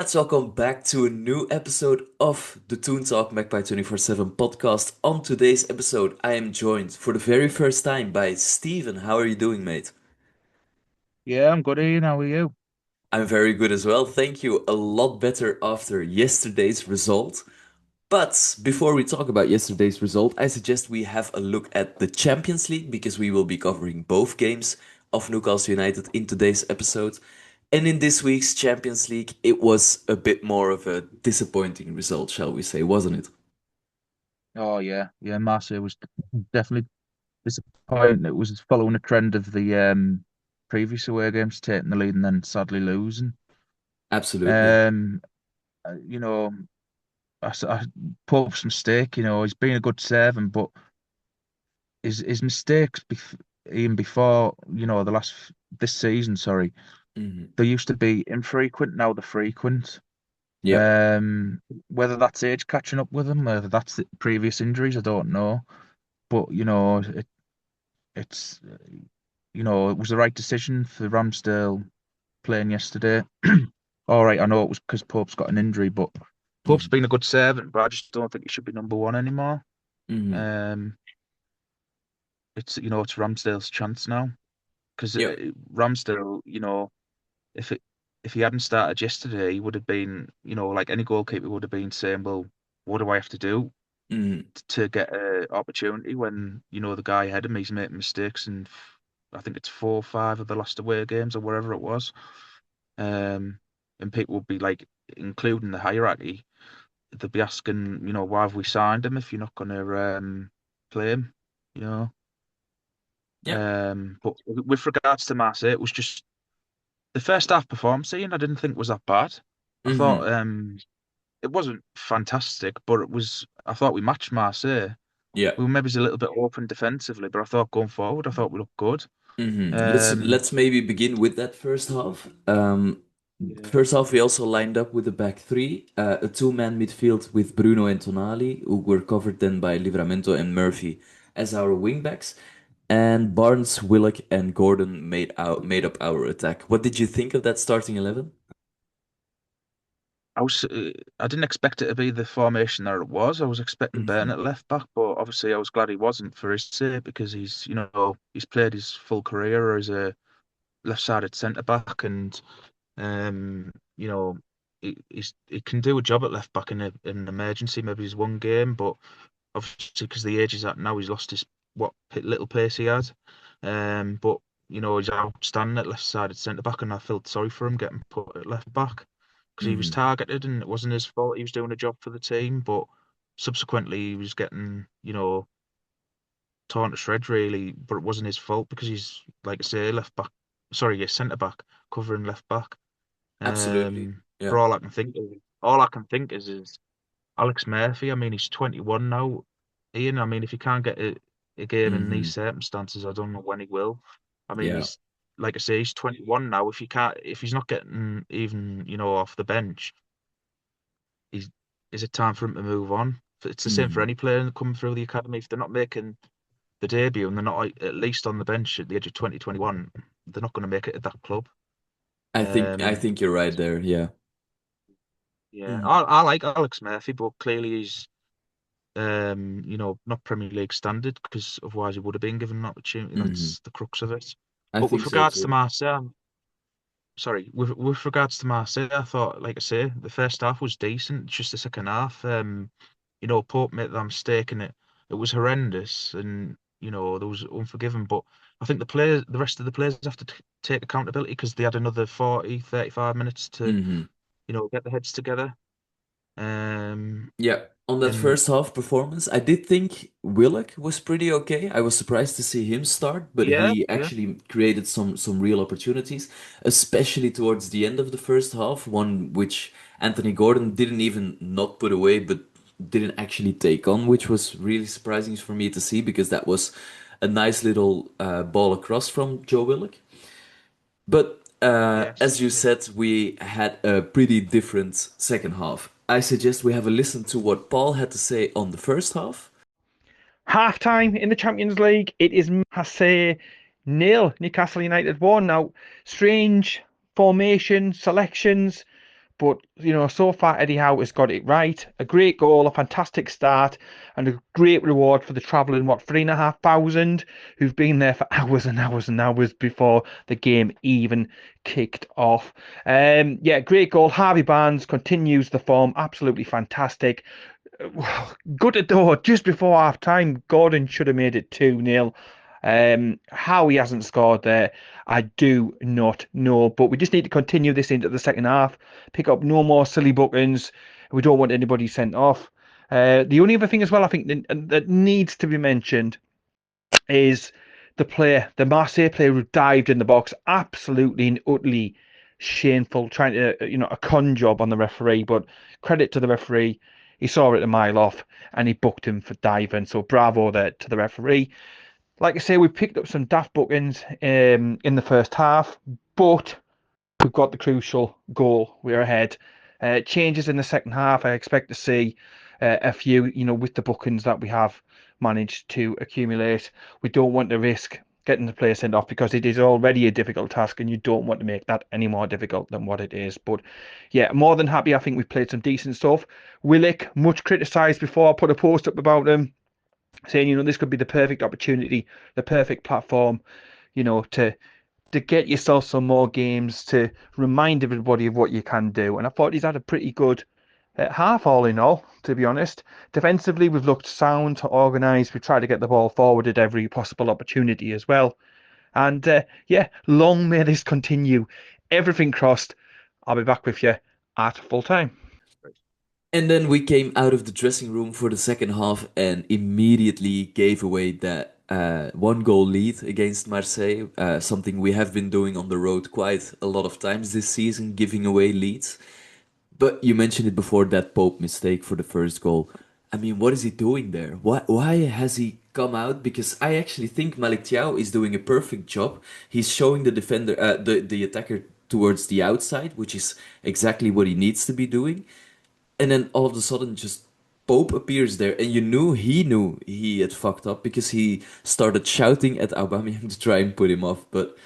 lads, welcome back to a new episode of the toonTALK Magpie247 Podcast. On today's episode, I am joined for the very first time by Steven. How are you doing, mate? Yeah, I'm good, Ian. How are you? I'm very good as well, thank you. A lot better after yesterday's result. But before we talk about yesterday's result, I suggest we have a look at the Champions League because we will be covering both games of Newcastle United in today's episode. And in this week's Champions League, it was a bit more of a disappointing result, shall we say, wasn't it? Oh yeah. Marseille was definitely disappointing. It was following a trend of the previous away games, taking the lead and then sadly losing. Absolutely. Um, you know, Pope's mistake. He's been a good servant, but his mistakes even before the this season. Sorry, Hmm. they used to be infrequent. Now they're frequent. Yeah. Whether that's age catching up with him, whether that's the previous injuries, I don't know. But it's it was the right decision for Ramsdale playing yesterday. All right, I know it was because Pope's got an injury, but Pope's Hmm. been a good servant, but I just don't think he should be number one anymore. Hmm. Um, it's Ramsdale's chance now because Yeah. Ramsdale, if it if he hadn't started yesterday, he would have been, like any goalkeeper would have been saying, well, what do I have to do Hmm. to get an opportunity when the guy ahead of me is making mistakes and I think it's 4 or 5 of the last away games or whatever it was. Um, and people would be like, including the hierarchy, they'd be asking, why have we signed him if you're not going to play him, you know? Yeah. But with regards to Marseille, it was just the first half performance, Ian, I didn't think was that bad. I thought Hmm. it wasn't fantastic, but I thought we matched Marseille. Yeah. We were maybe a little bit open defensively, but I thought going forward, I thought we looked good. Um, Let's maybe begin with that first half. yeah, First half, we also lined up with a back three, a two-man midfield with Bruno and Tonali, who were covered then by Livramento and Murphy as our wingbacks, and Barnes, Willock, and Gordon made up our attack. What did you think of that starting 11? I didn't expect it to be the formation that it was. I was expecting Burn Hmm. at left back, but obviously I was glad he wasn't for his sake because he's played his full career as a left-sided centre back, and you know, he can do a job at left back in an emergency. Maybe he's one game, but obviously because the age he's at now, he's lost his what little pace he had. But he's outstanding at left-sided centre back, and I felt sorry for him getting put at left back because he was Hmm. targeted, and it wasn't his fault. He was doing a job for the team, but subsequently he was getting torn to shreds really. But it wasn't his fault because he's like I say, left back. Sorry, yeah, centre back covering left back. Absolutely. For Yeah. all I can think is Alex Murphy. I mean, he's 21 now. Ian, I mean, if he can't get a game in these Hmm. circumstances, I don't know when he will. I mean, Yeah. he's like I say, he's 21 now. If he's not getting even, off the bench, he's is it time for him to move on? It's the same for Hmm. any player coming through the academy. If they're not making the debut and they're not like, at least on the bench at the age of 2021, they're not going to make it at that club. I Um, think you're right there. Yeah. yeah, Hmm. I like Alex Murphy, but clearly he's not Premier League standard because otherwise he would have been given an opportunity. Hmm. That's the crux of it. I But think with so regards to too. Marseille, sorry, with regards to Marseille, I thought, like I say, the first half was decent. Just the second half, Pope made that mistake and it was horrendous, and there was unforgiven. But I think the rest of the players have to take accountability because they had another 40, 35 minutes to Hmm. get their heads together. Um, Yeah, on that and first half performance, I did think Willock was pretty okay. I was surprised to see him start, but yeah, he yeah. actually created some real opportunities, especially towards the end of the first half, one which Anthony Gordon didn't even not put away, but didn't actually take on, which was really surprising for me to see because that was a nice little ball across from Joe Willock. But as Yes. you said, we had a pretty different second half. I suggest we have a listen to what Paul had to say on the first half. Half time in the Champions League, it is Marseille nil, Newcastle United 1. Now, strange formation selections, But, so far, Eddie Howe has got it right. A great goal, a fantastic start, and a great reward for the travelling, 3,500 who've been there for hours and hours and hours before the game even kicked off. Yeah, great goal. Harvey Barnes continues the form. Absolutely fantastic. Good at door just before half time. Gordon should have made it 2-0. How he hasn't scored there, I do not know. But we just need to continue this into the second half. Pick up no more silly bookings. We don't want anybody sent off. The only other thing as well, I think that needs to be mentioned is the Marseille player who dived in the box. Absolutely and utterly shameful, trying to, a con job on the referee. But credit to the referee. He saw it a mile off and he booked him for diving. So bravo there to the referee. Like I say, we picked up some daft bookings in the first half, but we've got the crucial goal. We're ahead. Changes in the second half. I expect to see a few, with the bookings that we have managed to accumulate. We don't want to risk getting the player sent off because it is already a difficult task and you don't want to make that any more difficult than what it is. But yeah, more than happy. I think we've played some decent stuff. Willick, much criticised before. I put a post up about him saying, this could be the perfect opportunity, the perfect platform, to get yourself some more games, to remind everybody of what you can do. And I thought he's had a pretty good half, all in all, to be honest. Defensively, we've looked sound, organised. We tried to get the ball forward at every possible opportunity as well. And yeah, long may this continue. Everything crossed. I'll be back with you at full time. And then we came out of the dressing room for the second half and immediately gave away that one goal lead against Marseille, something we have been doing on the road quite a lot of times this season, giving away leads. But you mentioned it before, that Pope mistake for the first goal. I mean, what is he doing there? Why has he come out? Because I actually think Malik Thiaw is doing a perfect job. He's showing the defender, the attacker towards the outside, which is exactly what he needs to be doing. And then all of a sudden, just Pope appears there, and you knew he had fucked up because he started shouting at Aubameyang to try and put him off, but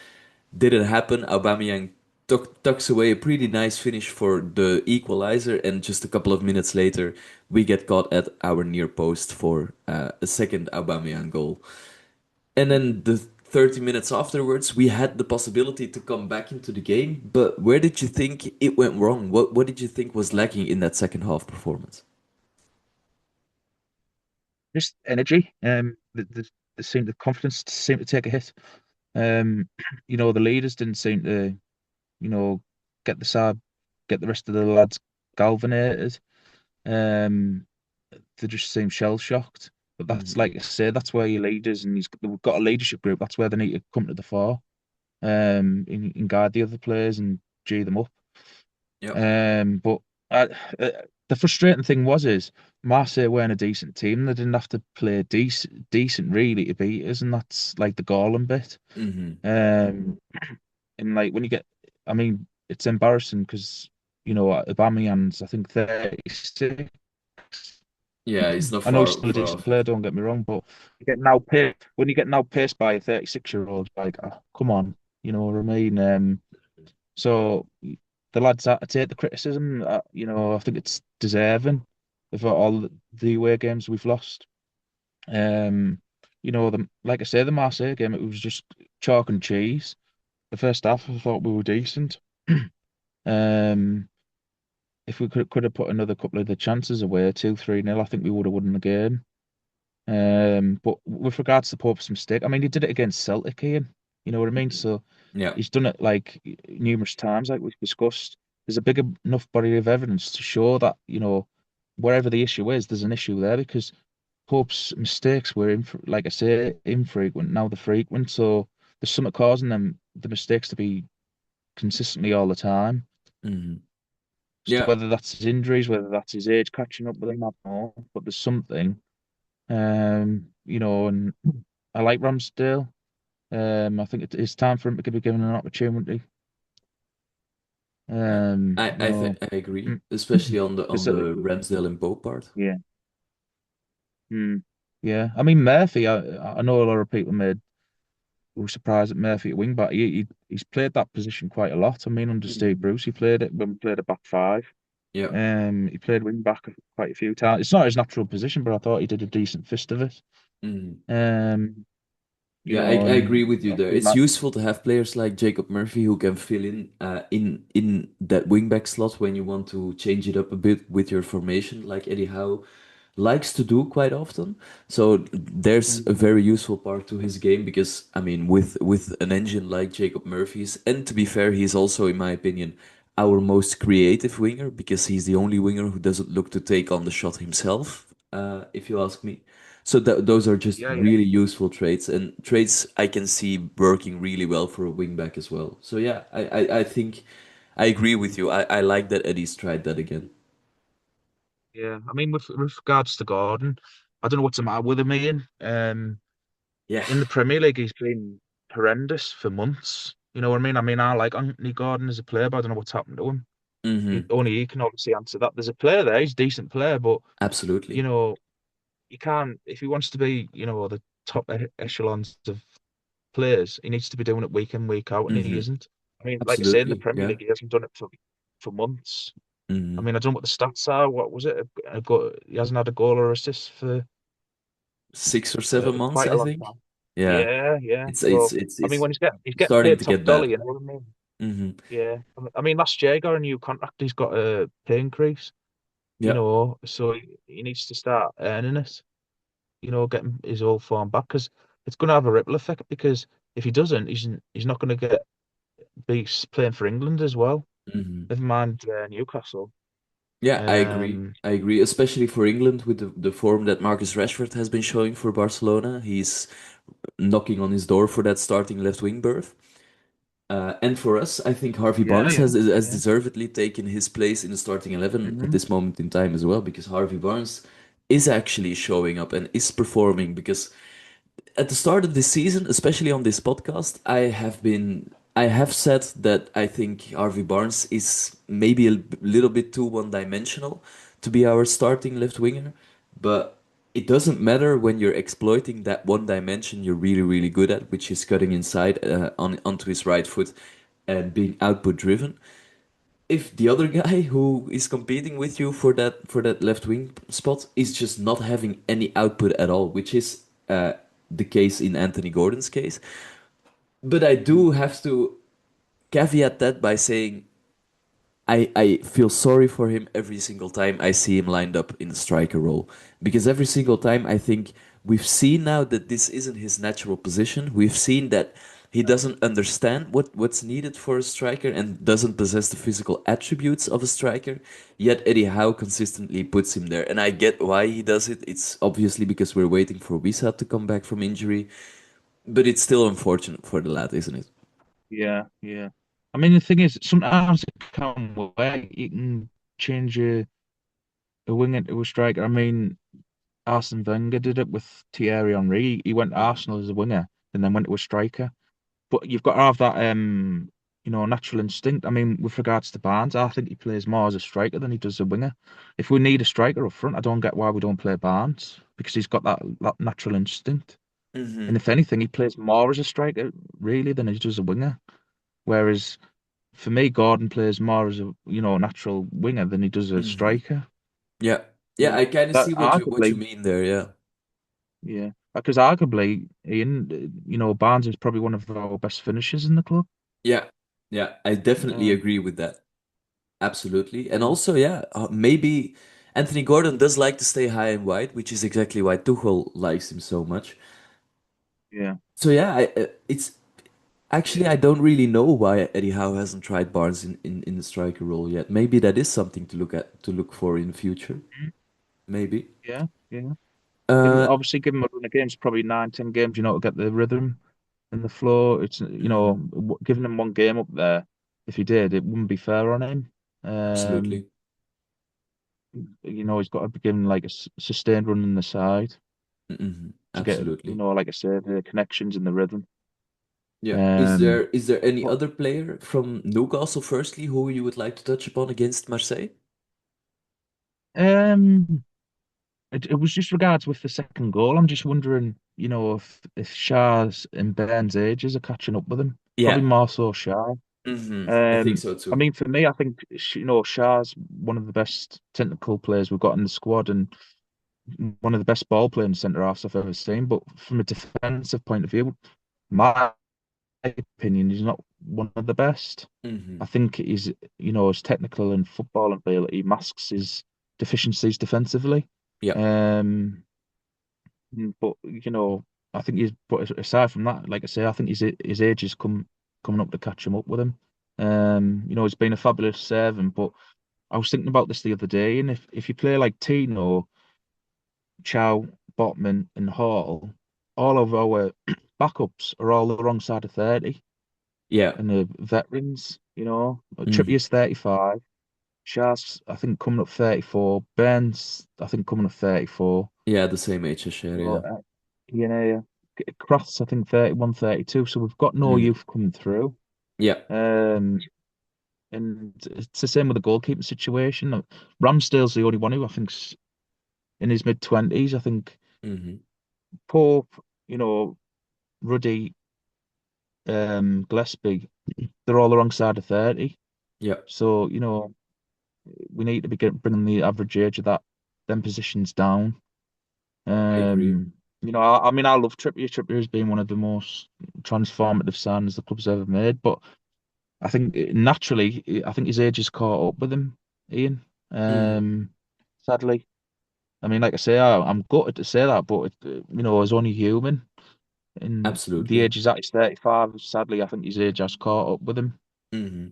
didn't happen. Aubameyang tucks away a pretty nice finish for the equalizer, and just a couple of minutes later, we get caught at our near post for a second Aubameyang goal. And then the 30 minutes afterwards, we had the possibility to come back into the game, but where did you think it went wrong? What did you think was lacking in that second half performance? Just energy. The confidence seemed to take a hit. The leaders didn't seem to, get the side, get the rest of the lads galvanized. Um, they just seem shell shocked. But that's, like I say, that's where your leaders, and we've got a leadership group. That's where they need to come to the fore, and guide the other players and G them up. Yep. But the frustrating thing is Marseille weren't a decent team. They didn't have to play decent really to beat us, and that's like the galling bit. Um, and like when you get, I mean, it's embarrassing because Aubameyang's I think 36. Yeah, he's not I know he's far still a far decent off. player, don't get me wrong, but when you get now paced by a 36-year-old, like, come on, you know what I mean? So the lads had to take the criticism. I think it's deserving of all the away games we've lost. Like I say, the Marseille game, it was just chalk and cheese. The first half, I thought we were decent. Um, if we could have put another couple of the chances away, 2-3-0, I think we would have won the game. But with regards to Pope's mistake, I mean, he did it against Celtic, Ian. You know what I mean? So Yeah. he's done it like numerous times, like we've discussed. There's a big enough body of evidence to show that, wherever the issue is, there's an issue there because Pope's mistakes were, like I say, infrequent. Now they're frequent. So there's something causing the mistakes to be consistently all the time. hmm So Yeah. whether that's his injuries, whether that's his age catching up with him, I don't know. But there's something. And I like Ramsdale. I think it's time for him to be given an opportunity. Yeah. Um, I you I th know, I agree, mm, especially on the 'cause, Ramsdale and Pope part. yeah, mm, yeah. I mean Murphy. I know a lot of people made we were surprised at Murphy at wing back. He's played that position quite a lot. I mean, under Steve Mhm. Bruce, he played it when we played a back five. Yeah. He played wing back quite a few times. It's not his natural position, but I thought he did a decent fist of it. Mhm. Um, you Yeah, know, I agree and with you I there. think It's that, useful to have players like Jacob Murphy who can fill in that wingback slot when you want to change it up a bit with your formation, like Eddie Howe likes to do quite often. So there's a mm, very useful part to his game because I mean with an engine like Jacob Murphy's, and to be fair, he's also, in my opinion, our most creative winger because he's the only winger who doesn't look to take on the shot himself, if you ask me. So those are just yeah, yeah, really useful traits and traits I can see working really well for a wingback as well. So yeah, I think I agree with you. I like that Eddie's tried that again. yeah. I mean, with regards to Gordon, I don't know what's the matter with him, Ian. Yeah. In the Premier League, he's been horrendous for months. You know what I mean? I mean, I like Anthony Gordon as a player, but I don't know what's happened to him. Mm-hmm. Only he can obviously answer that. There's a player there, he's a decent player, but you Absolutely. know, you can't if he wants to be, the top echelons of players, he needs to be doing it week in, week out, and he Mm-hmm. isn't. I mean, like I say, in the Absolutely. Premier Yeah. League, he hasn't done it for months. I Mm-hmm. mean, I don't know what the stats are. What was it? He hasn't had a goal or assist for 6 or 7 months, quite a I long think. time. Yeah. Yeah, yeah. It's So it's it's I mean, it's when he's getting starting paid to top get dollar, bad. you know what I mean? Mm-hmm. Yeah. I mean, last year he got a new contract. He's got a pay increase. Yeah. So he needs to start earning it. Getting his old form back because it's going to have a ripple effect. Because if he doesn't, he's not going to be playing for England as well. Mm-hmm. Never mind Newcastle. Yeah, I agree. Um, I agree, especially for England with the form that Marcus Rashford has been showing for Barcelona. He's knocking on his door for that starting left wing berth. And for us, I think Harvey yeah, Barnes yeah, has yeah. deservedly taken his place in the starting 11 at Hmm. this moment in time as well, because Harvey Barnes is actually showing up and is performing. Because at the start of this season, especially on this podcast, I have said that I think Harvey Barnes is maybe a little bit too one-dimensional to be our starting left winger, but it doesn't matter when you're exploiting that one dimension you're really really good at, which is cutting inside onto his right foot and being output driven. If the other guy who is competing with you for that left wing spot is just not having any output at all, which is the case in Anthony Gordon's case. But I do have to caveat that by saying I feel sorry for him every single time I see him lined up in the striker role. Because every single time I think we've seen now that this isn't his natural position. We've seen that he doesn't understand what's needed for a striker and doesn't possess the physical attributes of a striker. Yet Eddie Howe consistently puts him there. And I get why he does it. It's obviously because we're waiting for Wisa to come back from injury. But it's still unfortunate for the lad, isn't it? Yeah, yeah. I mean, the thing is, sometimes it can work. You can change a wing into a striker. I mean, Arsene Wenger did it with Thierry Henry. He went to Arsenal as a winger and then went to a striker. But you've got to have that, natural instinct. I mean, with regards to Barnes, I think he plays more as a striker than he does a winger. If we need a striker up front, I don't get why we don't play Barnes because he's got that natural instinct. And Mm-hmm. if anything, he plays more as a striker really than he does a winger. Whereas for me, Gordon plays more as a natural winger than he does a Mm-hmm. striker. Yeah. Yeah, Yeah. I kind of That see what you arguably, mean there, yeah. yeah, because arguably, Ian, Barnes is probably one of our best finishers in the club. Yeah, yeah, I definitely Um, agree with that. Absolutely. And yeah, also, yeah, maybe Anthony Gordon does like to stay high and wide, which is exactly why Tuchel likes him so much. yeah, So yeah, it's actually yeah. I don't really know why Eddie Howe hasn't tried Barnes in the striker role yet. Maybe that is something to look for in the future. Mm, Maybe. yeah, yeah. Uh, Obviously, give him a run of games, probably 9, 10 games, to get the rhythm and the flow. It's mhm, giving him one game up there. If he did, it wouldn't be fair on him. Um, absolutely. he's got to be given like a sustained run in the side to get, Absolutely. like I said, the connections and the rhythm. Yeah. Um, Is there any but other player from Newcastle, firstly, who you would like to touch upon against Marseille? um, it was just regards with the second goal. I'm just wondering, if Shah's and Burns' ages are catching up with him. Probably Yeah. more so Shah. I think so I too. mean, for me, I think Shah's one of the best technical players we've got in the squad, and one of the best ball playing centre halves I've ever seen. But from a defensive point of view, my opinion, he's not one of the best. I Hmm. think his technical and football ability masks his deficiencies defensively. Yeah, Um, but I think but aside from that, like I say, I think his age is coming up to catch him up with him. He's been a fabulous servant, but I was thinking about this the other day, and if you play like Tino, Chow, Botman, and Hall, all of our backups are all the wrong side of 30, yeah. and the veterans, Hmm. Trippier's 35, Shah's I think coming up 34, Burns I think coming up 34. Yeah, the same age as Cher, yeah. So, yeah, Cross I think 31, 32. So we've got no Mm. youth coming through. Yeah, Um, and it's the same with the goalkeeping situation. Ramsdale's the only one who I think's in his mid-20s. I think hmm, Pope, Ruddy, Gillespie, they're all the wrong side of 30. yeah. So, we need to be bringing the average age of them positions down. I agree. I mean, I love Trippier. Trippier has been one of the most transformative signings the club's ever made. But I think naturally, I think his age has caught up with him, Ian. Hmm. Sadly, I mean, like I say, I'm gutted to say that, but as only human, and the Absolutely. age is at his 35. Sadly, I think his age has caught up with him. Hmm.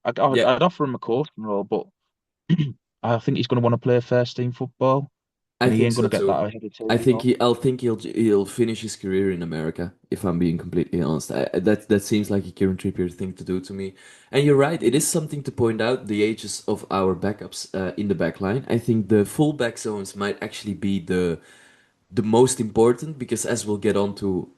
I'd Yeah, offer him a coaching role, but I think he's going to want to play first team football, I and he think ain't going so to get too. that ahead of I think Tino. he'll finish his career in America, if I'm being completely honest. That seems like a Kieran Trippier thing to do to me. And you're right, it is something to point out the ages of our backups in the back line. I think the full back zones might actually be the most important because as we'll get on to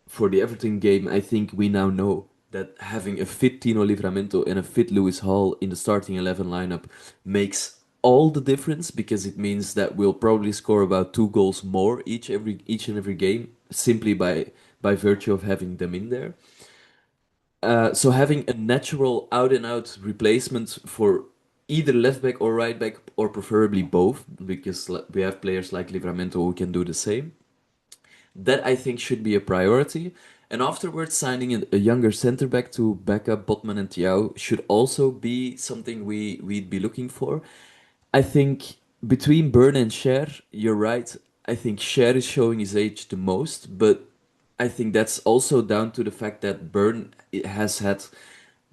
for the Everton game, I think we now know that having a fit Tino Livramento and a fit Lewis Hall in the starting 11 lineup makes all the difference because it means that we'll probably score about 2 goals more each and every game simply by virtue of having them in there. So having a natural out and out replacement for either left back or right back or preferably both because we have players like Livramento who can do the same, that I think should be a priority. And afterwards, signing a younger center back to back up Botman and Tiao should also be something we'd be looking for. I think between Burn and Cher, you're right. I think Cher is showing his age the most, but I think that's also down to the fact that Burn has had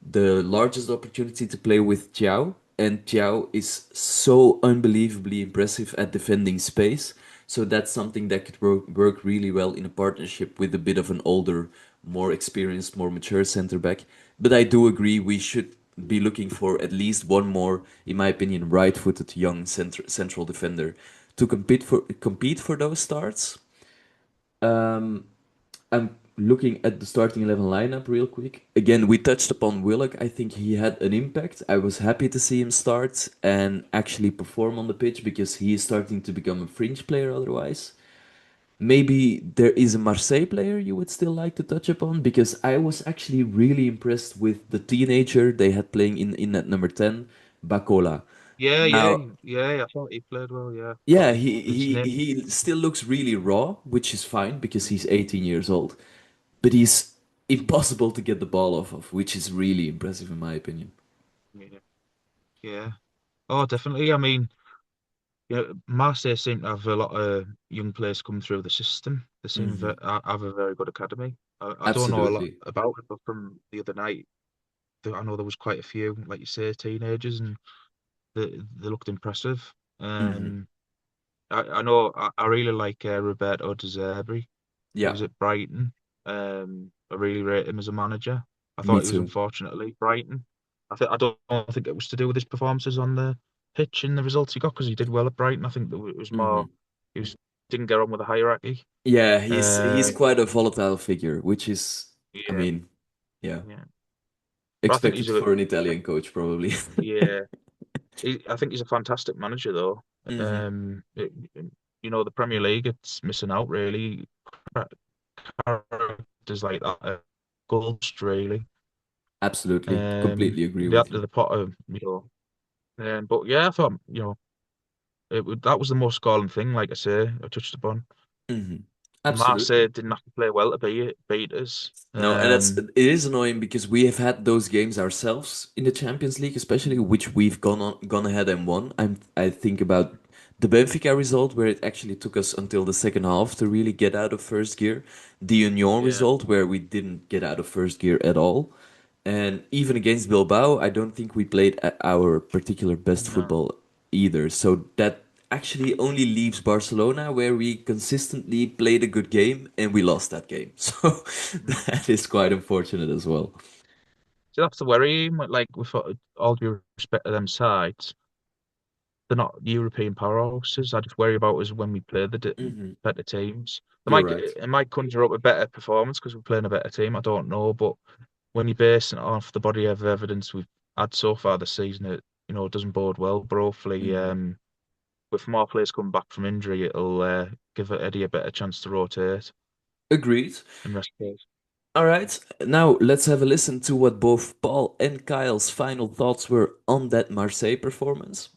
the largest opportunity to play with Tiao, and Tiao is so unbelievably impressive at defending space. So that's something that could work really well in a partnership with a bit of an older, more experienced, more mature center back. But I do agree we should be looking for at least one more, in my opinion, right-footed young central defender to compete for those starts. Um, I'm looking at the starting 11 lineup real quick. Again, we touched upon Willock. I think he had an impact. I was happy to see him start and actually perform on the pitch because he is starting to become a fringe player otherwise. Maybe there is a Marseille player you would still like to touch upon because I was actually really impressed with the teenager they had playing in at number 10, Bacola. Yeah, Now, yeah. I thought he played well. Yeah, yeah, he, his he name. he still looks really raw, which is fine because he's 18 years old. But he's impossible to get the ball off of, which is really impressive in my opinion. Yeah, yeah. Oh, definitely. I mean, yeah, Marseille seem to have a lot of young players come through the system. They seem Hmm. have a very good academy. I don't know a lot Absolutely. about it, but from the other night, I know there was quite a few, like you say, teenagers, and they looked impressive. Hmm. I know I really like Roberto De Zerbi. He Yeah, was at Brighton. I really rate him as a manager. I me thought he was too. unfortunately Brighton. I don't think it was to do with his performances on the pitch and the results he got because he did well at Brighton. I think that it was more Hmm. he was didn't get on with the hierarchy. Yeah, he's Uh, quite a volatile figure, which is, I yeah, mean, yeah, yeah. But I think expected for an Italian coach probably. yeah. I think he's a fantastic manager though. Hmm. Um, it- the Premier League, it's missing out really. Characters like that are gold, really. Absolutely, completely agree The with up to you. the Potter, but yeah, I thought that was the most galling thing. Like I say, I touched upon. Hmm. Marseille Absolutely. didn't have to play well to beat us. No, and it is annoying because we have had those games ourselves in the Champions League, especially which we've gone ahead and won. I think about the Benfica result where it actually took us until the second half to really get out of first gear. The Union Yeah, result where we didn't get out of first gear at all. And even against Bilbao, I don't think we played at our particular best no. football either. So that actually only leaves Barcelona, where we consistently played a good game and we lost that game. So Mm. that is quite unfortunate as well. So that's the worry. Like with all due respect to them sides, they're not European powerhouses. I just worry about is when we play Hmm. better teams. You're right. It might conjure up a better performance because we're playing a better team. I don't know, but when you're basing it off the body of evidence we've had so far this season, it doesn't bode well. But hopefully, Hmm. with more players coming back from injury, it'll give Eddie a better chance to rotate Agreed. and rest players. All right, now let's have a listen to what both Paul and Kyle's final thoughts were on that Marseille performance.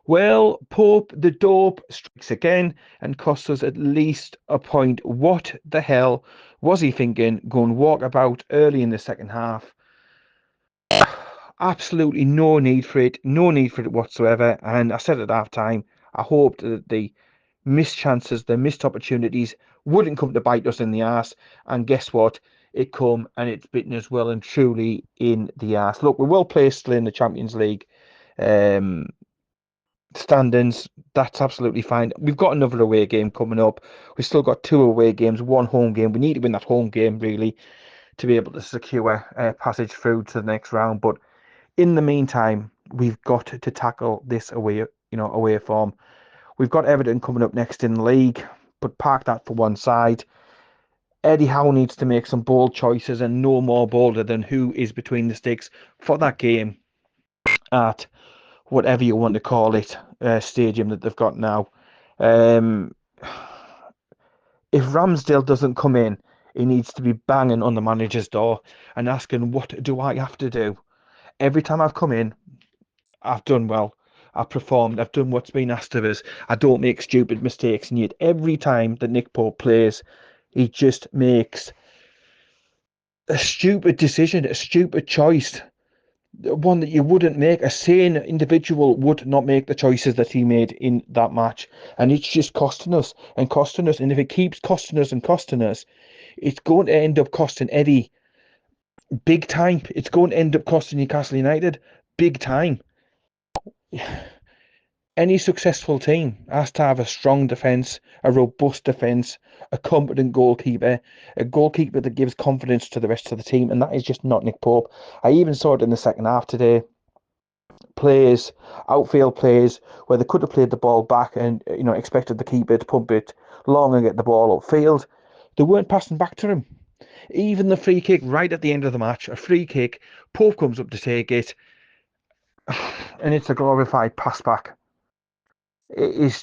Well, Pope the dope strikes again and costs us at least a point. What the hell was he thinking? Going walkabout early in the second half. Absolutely no need for it. No need for it whatsoever. And I said at half time, I hoped that the missed chances, the missed opportunities wouldn't come to bite us in the ass. And guess what? It come and it's bitten us well and truly in the ass. Look, we're well placed still in the Champions League. Um, Standings, that's absolutely fine. We've got another away game coming up. We've still got two away games, one home game. We need to win that home game really to be able to secure passage through to the next round. But in the meantime, we've got to tackle this away form. We've got Everton coming up next in the league, but park that for one side. Eddie Howe needs to make some bold choices and no more bolder than who is between the sticks for that game at whatever you want to call it, stadium that they've got now. Um, if Ramsdale doesn't come in, he needs to be banging on the manager's door and asking, what do I have to do? Every time I've come in, I've done well. I've performed. I've done what's been asked of us. I don't make stupid mistakes. And yet, every time that Nick Pope plays, he just makes a stupid decision, a stupid choice, one that you wouldn't make. A sane individual would not make the choices that he made in that match. And it's just costing us and costing us. And if it keeps costing us and costing us, it's going to end up costing Eddie big time. It's going to end up costing Newcastle United big time. Any successful team has to have a strong defence, a robust defence, a competent goalkeeper, a goalkeeper that gives confidence to the rest of the team, and that is just not Nick Pope. I even saw it in the second half today. Plays, outfield plays, where they could have played the ball back and expected the keeper to pump it long and get the ball upfield. They weren't passing back to him. Even the free kick right at the end of the match, a free kick, Pope comes up to take it, and it's a glorified pass back. It's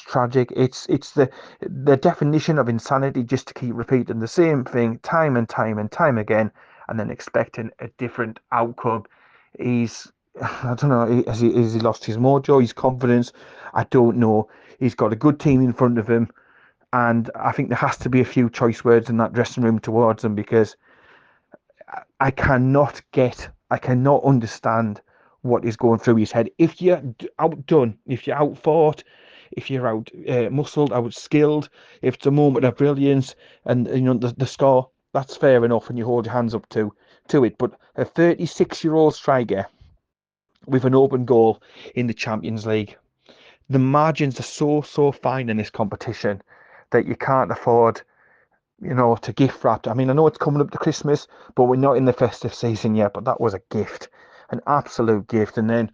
tragic. It's the definition of insanity just to keep repeating the same thing time and time and time again, and then expecting a different outcome. He's I don't know, has he lost his mojo, his confidence? I don't know. He's got a good team in front of him, and I think there has to be a few choice words in that dressing room towards him because I cannot understand what is going through his head. If you're outdone, if you're outfought, if you're out muscled, out skilled, if it's a moment of brilliance and the score, that's fair enough, and you hold your hands up to it. But a 36-year-old striker with an open goal in the Champions League, the margins are so fine in this competition that you can't afford to gift wrap. I mean, I know it's coming up to Christmas, but we're not in the festive season yet. But that was a gift, an absolute gift. And then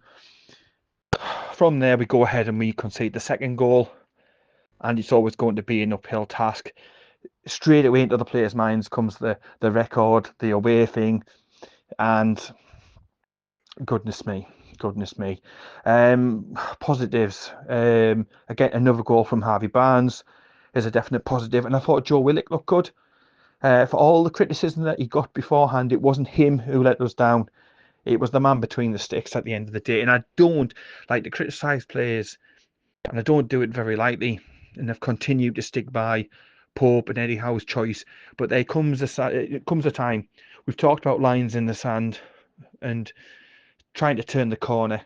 from there, we go ahead and we concede the second goal, and it's always going to be an uphill task. Straight away into the players' minds comes the record, the away thing, and goodness me, goodness me. Positives. Again, another goal from Harvey Barnes is a definite positive, and I thought Joe Willock looked good. For all the criticism that he got beforehand, it wasn't him who let us down. It was the man between the sticks at the end of the day. And I don't like to criticise players, and I don't do it very lightly. And I've continued to stick by Pope and Eddie Howe's choice. But there comes a time. We've talked about lines in the sand and trying to turn the corner.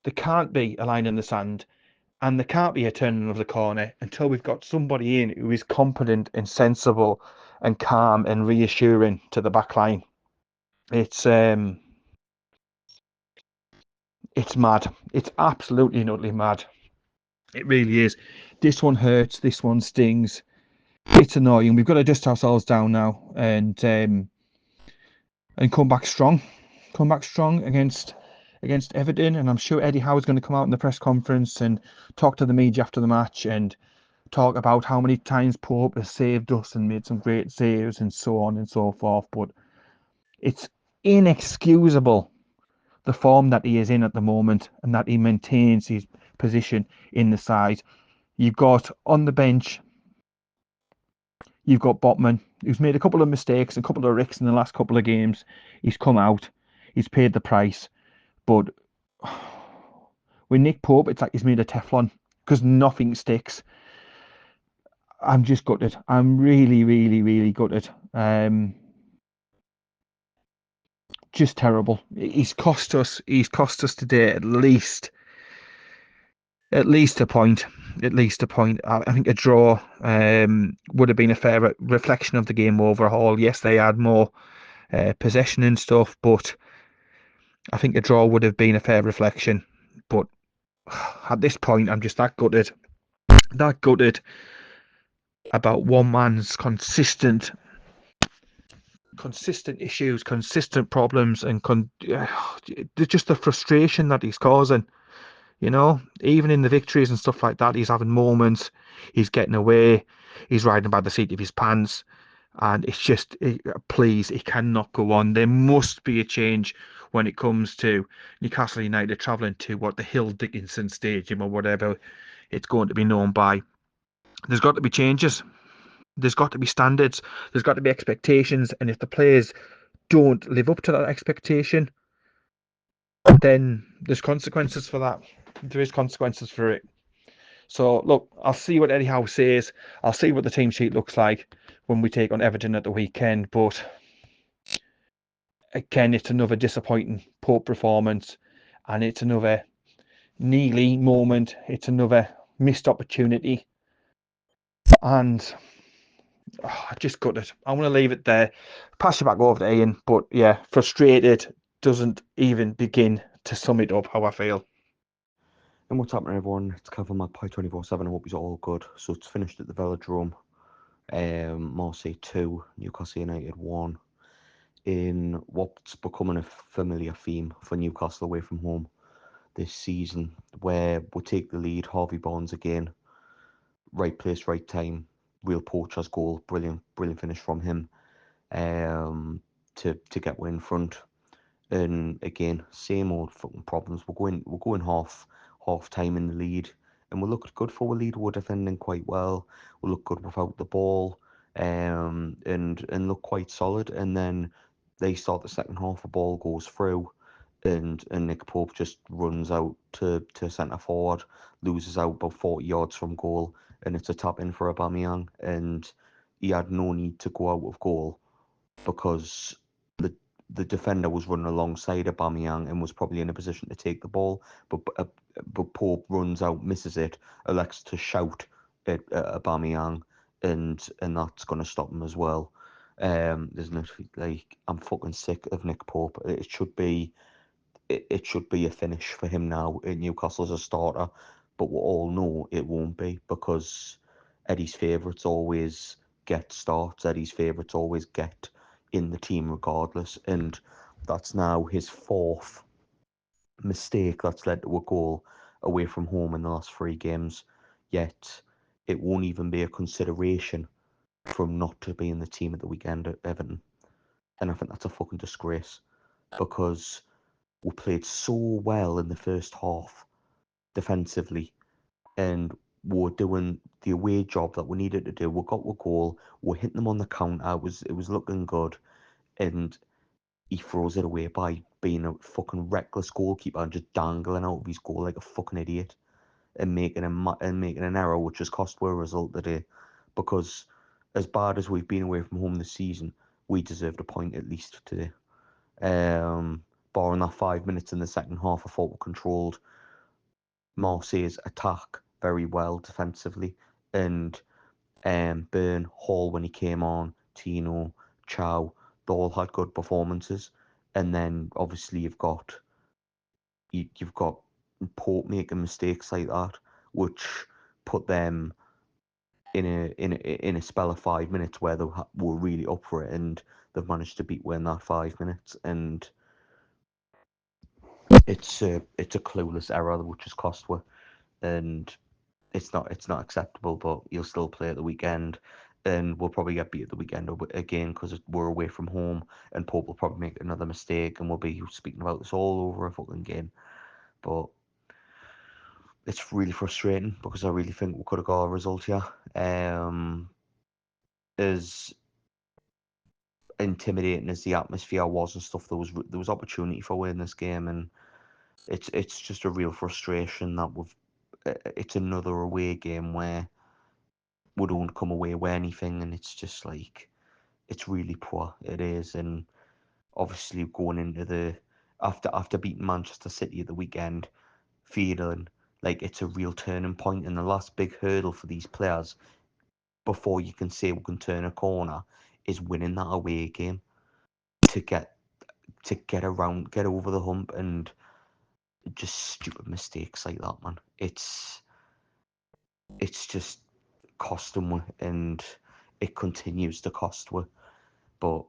There can't be a line in the sand, and there can't be a turning of the corner until we've got somebody in who is competent and sensible and calm and reassuring to the back line. It's mad. It's absolutely and utterly mad. It really is. This one hurts. This one stings. It's annoying. We've got to dust ourselves down now and come back strong. Come back strong against Everton. And I'm sure Eddie Howe's going to come out in the press conference and talk to the media after the match and talk about how many times Pope has saved us and made some great saves and so on and so forth. But it's inexcusable the form that he is in at the moment and that he maintains his position in the side. You've got on the bench, you've got Botman, who's made a couple of mistakes, a couple of ricks in the last couple of games. He's come out, he's paid the price. But with Nick Pope, it's like he's made of Teflon because nothing sticks. I'm just gutted. I'm really, really, really gutted. Just terrible. He's cost us today at least a point. At least a point. I think a draw would have been a fair reflection of the game overall. Yes, they had more possession and stuff, but I think a draw would have been a fair reflection. But at this point, I'm just that gutted about one man's consistent issues, consistent problems, and just the frustration that he's causing. You know, even in the victories and stuff like that, he's having moments, he's getting away, he's riding by the seat of his pants, and it's just, please, it cannot go on. There must be a change when it comes to Newcastle United travelling to the Hill Dickinson Stadium or whatever it's going to be known by. There's got to be changes. There's got to be standards. There's got to be expectations, and if the players don't live up to that expectation, then there's consequences for that. There is consequences for it. So look, I'll see what Eddie Howe says. I'll see what the team sheet looks like when we take on Everton at the weekend. But again, it's another disappointing Pope performance, and it's another Neely moment. It's another missed opportunity, and I just got it. I want to leave it there. Pass you back over to Ian. But yeah, frustrated doesn't even begin to sum it up how I feel. And what's happening, everyone? It's Kevin Magpie247. I hope you're all good. So it's finished at the Velodrome. Marseille 2, Newcastle United 1. In what's becoming a familiar theme for Newcastle away from home this season, where we take the lead, Harvey Barnes again. Right place, right time. Real poacher's goal. Brilliant finish from him. To get we're in front. And again, same old fucking problems. We're going half time in the lead, and we looked good for a lead. We're defending quite well. We look good without the ball, and look quite solid. And then they start the second half. The ball goes through, and Nick Pope just runs out to centre forward, loses out about 40 yards from goal, and it's a tap in for Aubameyang. And he had no need to go out of goal because the defender was running alongside Aubameyang and was probably in a position to take the ball, but Pope runs out, misses it, elects to shout at Aubameyang, and that's going to stop him as well. Isn't it? Like, I'm fucking sick of Nick Pope. It should be a finish for him now at Newcastle as a starter, but we all know it won't be because Eddie's favourites always get starts. Eddie's favourites always get in the team regardless, and that's now his fourth mistake that's led to a goal away from home in the last 3 games, yet it won't even be a consideration for him not to be in the team at the weekend at Everton. And I think that's a fucking disgrace, because we played so well in the first half defensively, and we were doing the away job that we needed to do. We got a goal, we hitting them on the counter. It was looking good, and he throws it away by being a fucking reckless goalkeeper and just dangling out of his goal like a fucking idiot, and making an error which has cost us a result today. Because as bad as we've been away from home this season, we deserved a point at least today. Barring that 5 minutes in the second half, I thought we controlled Marseille's attack very well defensively, and Burn, Hall when he came on, Tino, Chow, they all had good performances. And then obviously you've got Pope making mistakes like that, which put them in a spell of 5 minutes where they were really up for it, and they've managed to beat win that 5 minutes. And it's a clueless error which has cost us, and it's not acceptable. But you'll still play at the weekend, and we'll probably get beat at the weekend again because we're away from home, and Pope will probably make another mistake, and we'll be speaking about this all over a fucking game. But it's really frustrating because I really think we could have got a result here. As intimidating as the atmosphere was and stuff, there was opportunity for winning this game, and it's just a real frustration that it's another away game where we don't come away with anything, and it's just like it's really poor. It is. And obviously going into the after beating Manchester City at the weekend, feeling like it's a real turning point and the last big hurdle for these players before you can say we can turn a corner is winning that away game to get over the hump. And just stupid mistakes like that, man. It's just costing we, and it continues to cost we. But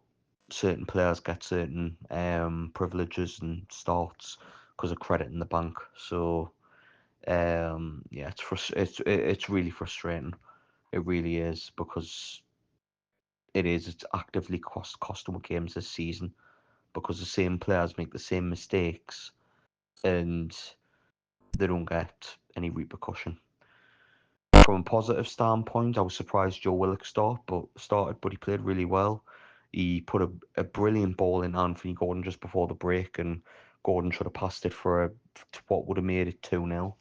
certain players get certain privileges and starts because of credit in the bank. So yeah, it's really frustrating. It really is, because it's actively costing games this season because the same players make the same mistakes and they don't get any repercussion. From a positive standpoint, I was surprised Joe Willock started, but he played really well. He put a brilliant ball in Anthony Gordon just before the break, and Gordon should have passed it to what would have made it 2-0.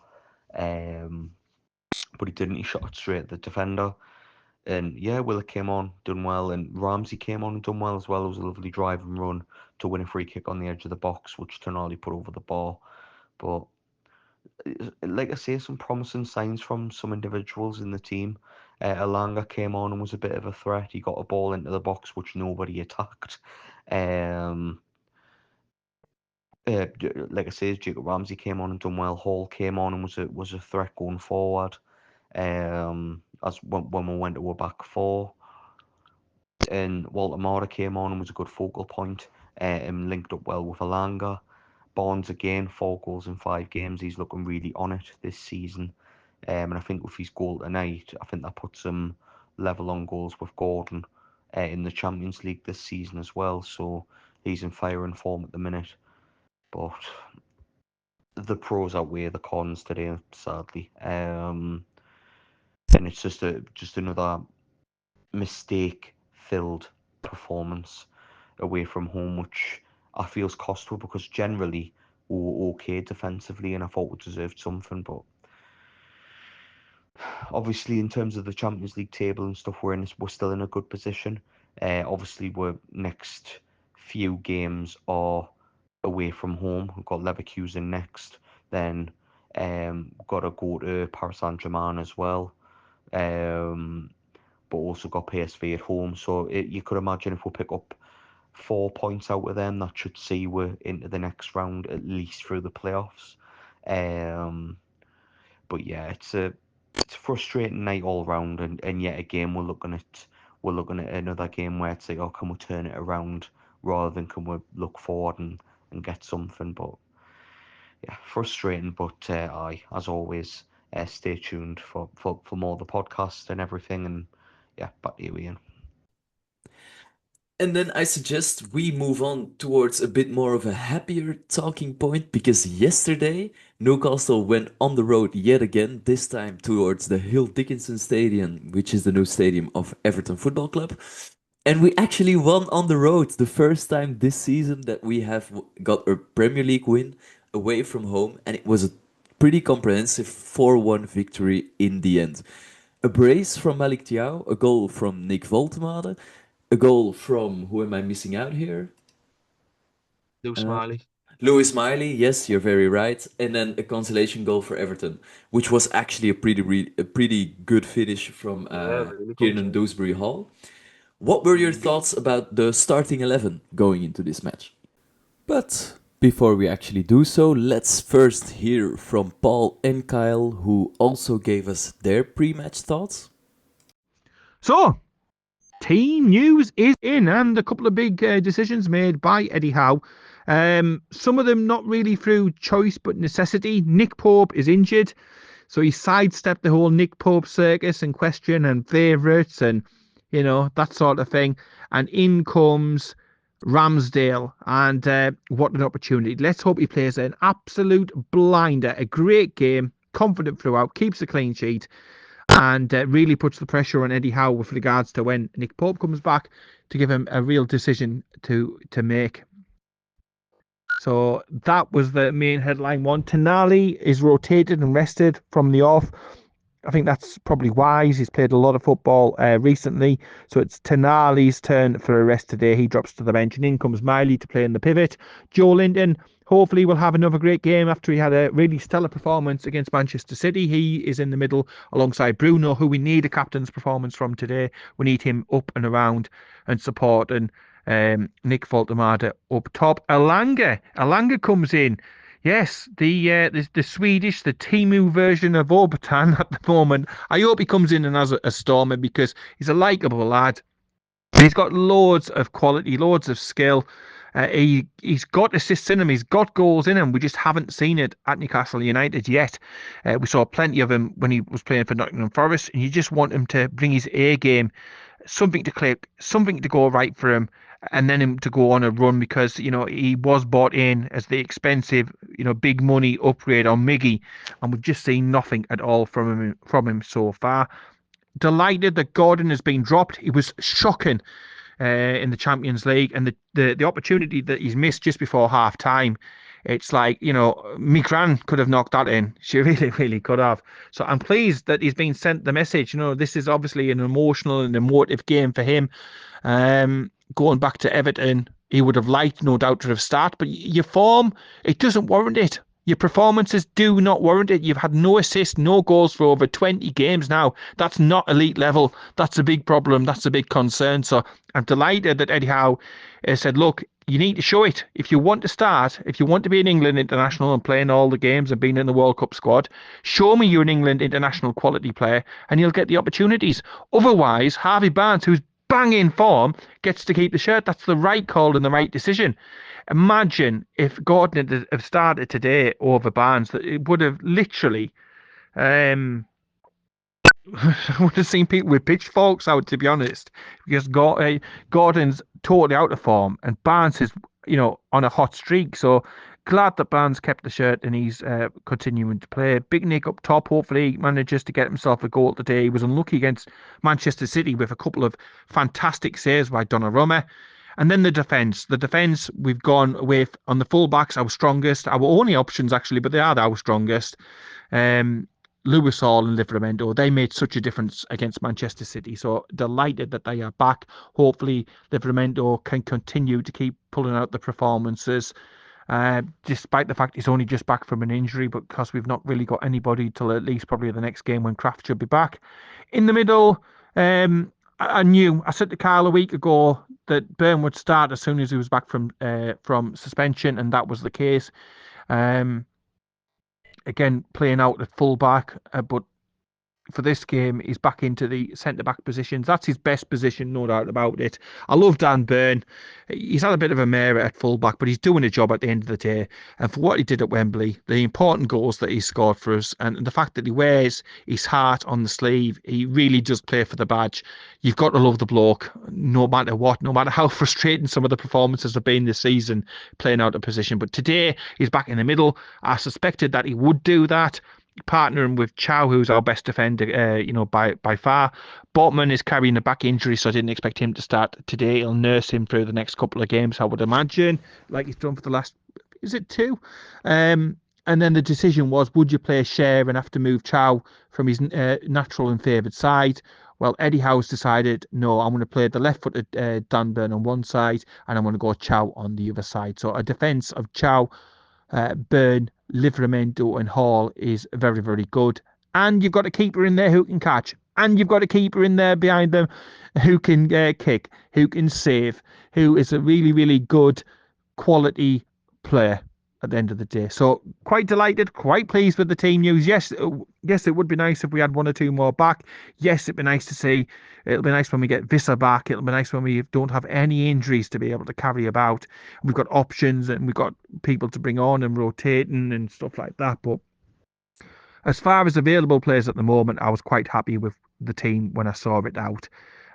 Um, but he didn't. He shot it straight at the defender. And yeah, Willock came on, done well, and Ramsey came on and done well as well. It was a lovely drive and run to win a free kick on the edge of the box, which Tonali put over the bar. But like I say, some promising signs from some individuals in the team. Alanga came on and was a bit of a threat. He got a ball into the box which nobody attacked. Um, like I say, Jacob Ramsey came on and done well. Hall came on and was a threat going forward. As when we went to a back four, and Walter Mara came on and was a good focal point. And linked up well with Alanga. Barnes again, 4 goals in 5 games. He's looking really on it this season. And I think with his goal tonight, I think that puts him level on goals with Gordon in the Champions League this season as well. So he's in firing form at the minute. But the pros outweigh the cons today, sadly. And it's just another mistake-filled performance away from home, which I feel's costful because generally we were okay defensively, and I thought we deserved something. But obviously, in terms of the Champions League table and stuff, we're still in a good position. Obviously, we're next few games are away from home. We've got Leverkusen next, then we've got to go to Paris Saint-Germain as well. But also got PSV at home. So you could imagine if we pick up 4 points out of them, that should see we're into the next round at least through the playoffs. Um, but yeah, it's a frustrating night all round, and yet again we're looking at another game where it's like, oh, can we turn it around rather than can we look forward and get something. But yeah, frustrating. But I, as always, stay tuned for more of the podcast and everything. And yeah, back to you, Ian. And then I suggest we move on towards a bit more of a happier talking point because yesterday Newcastle went on the road yet again, this time towards the Hill Dickinson Stadium, which is the new stadium of Everton Football Club. And we actually won on the road, the first time this season that we have got a Premier League win away from home, and it was a pretty comprehensive 4-1 victory in the end. A brace from Malik Thiaw, a goal from Nick Woltemade, a goal from, who am I missing out here? Lou Uh, Smiley. Louis Miley, yes, you're very right. And then a consolation goal for Everton, which was actually a pretty good finish from Yeah, really good. Kiernan Dewsbury Hall. What were your thoughts about the starting 11 going into this match? But before we actually do so, let's first hear from Paul and Kyle, who also gave us their pre-match thoughts. So, team news is in, and a couple of big decisions made by Eddie Howe. Some of them not really through choice but necessity. Nick Pope is injured, so he sidestepped the whole Nick Pope circus and question and favourites and that sort of thing. And in comes Ramsdale, and what an opportunity! Let's hope he plays an absolute blinder, a great game, confident throughout, keeps a clean sheet, and really puts the pressure on Eddie Howe with regards to when Nick Pope comes back to give him a real decision to make. So that was the main headline one. Tonali is rotated and rested from the off. I think that's probably wise. He's played a lot of football recently. So it's Tonali's turn for a rest today. He drops to the bench, and in comes Miley to play in the pivot. Joe Linton hopefully will have another great game after he had a really stellar performance against Manchester City. He is in the middle alongside Bruno, who we need a captain's performance from today. We need him up and around and supporting Nick Woltemade up top. Elanga comes in. Yes, the Swedish, the Timu version of Orbitan at the moment. I hope he comes in and has a stormer because he's a likeable lad. He's got loads of quality, loads of skill. He's got assists in him. He's got goals in him. We just haven't seen it at Newcastle United yet. We saw plenty of him when he was playing for Nottingham Forest, and you just want him to bring his A game, something to click, something to go right for him, and then him to go on a run because he was bought in as the expensive big money upgrade on Miggy, and we've just seen nothing at all from him so far. Delighted that Gordon has been dropped. It was shocking in the Champions League, and the opportunity that he's missed just before half time. It's like, Migran could have knocked that in. She really, really could have. So I'm pleased that he's been sent the message. This is obviously an emotional and emotive game for him. Going back to Everton, he would have liked, no doubt, to have started, but your form, it doesn't warrant it. Your performances do not warrant it. You've had no assists, no goals for over 20 games now. That's not elite level. That's a big problem. That's a big concern. So I'm delighted that Eddie Howe said, look, you need to show it. If you want to start, if you want to be an England international and playing all the games and being in the World Cup squad, show me you're an England international quality player and you'll get the opportunities. Otherwise, Harvey Barnes, who's banging form, gets to keep the shirt. That's the right call and the right decision. Imagine if Gordon had started today over Barnes, that it would have literally would have seen people with pitchforks out, to be honest, because Gordon's totally out of form and Barnes is on a hot streak. So glad that Barnes kept the shirt and he's continuing to play. Big Nick up top. Hopefully he manages to get himself a goal today. He was unlucky against Manchester City with a couple of fantastic saves by Donnarumma. And then the defence. The defence we've gone with on the full-backs, our strongest, our only options actually, but they are our strongest. Lewis Hall and Livramento, they made such a difference against Manchester City. So delighted that they are back. Hopefully Livramento can continue to keep pulling out the performances. Despite the fact he's only just back from an injury, but because we've not really got anybody till at least probably the next game when Kraft should be back. In the middle, I said to Kyle a week ago that Burn would start as soon as he was back from suspension, and that was the case. Again, playing out at fullback, but for this game, he's back into the centre-back positions. That's his best position, no doubt about it. I love Dan Burn. He's had a bit of a mare at full-back, but he's doing a job at the end of the day. And for what he did at Wembley, the important goals that he scored for us, and the fact that he wears his heart on the sleeve, he really does play for the badge. You've got to love the bloke, no matter what, no matter how frustrating some of the performances have been this season, playing out of position. But today, he's back in the middle. I suspected that he would do that, partnering with Chow, who's our best defender, by far. Botman is carrying a back injury, so I didn't expect him to start today. He'll nurse him through the next couple of games, I would imagine, like he's done for the last, is it two? And then the decision was, would you play Share and have to move Chow from his natural and favoured side? Well, Eddie Howe's decided, no, I'm going to play the left-footed Dan Burn on one side, and I'm going to go Chow on the other side. So a defence of Chow, Burn, Livramento and Hall is very, very good. And you've got a keeper in there who can catch. And you've got a keeper in there behind them who can kick, who can save, who is a really, really good quality player at the end of the day. So quite delighted, quite pleased with the team news. Yes, it would be nice if we had one or two more back. Yes, it'd be nice to see. It'll be nice when we get Visser back. It'll be nice when we don't have any injuries to be able to carry about. We've got options and we've got people to bring on and rotating and stuff like that. But as far as available players at the moment, I was quite happy with the team when I saw it out.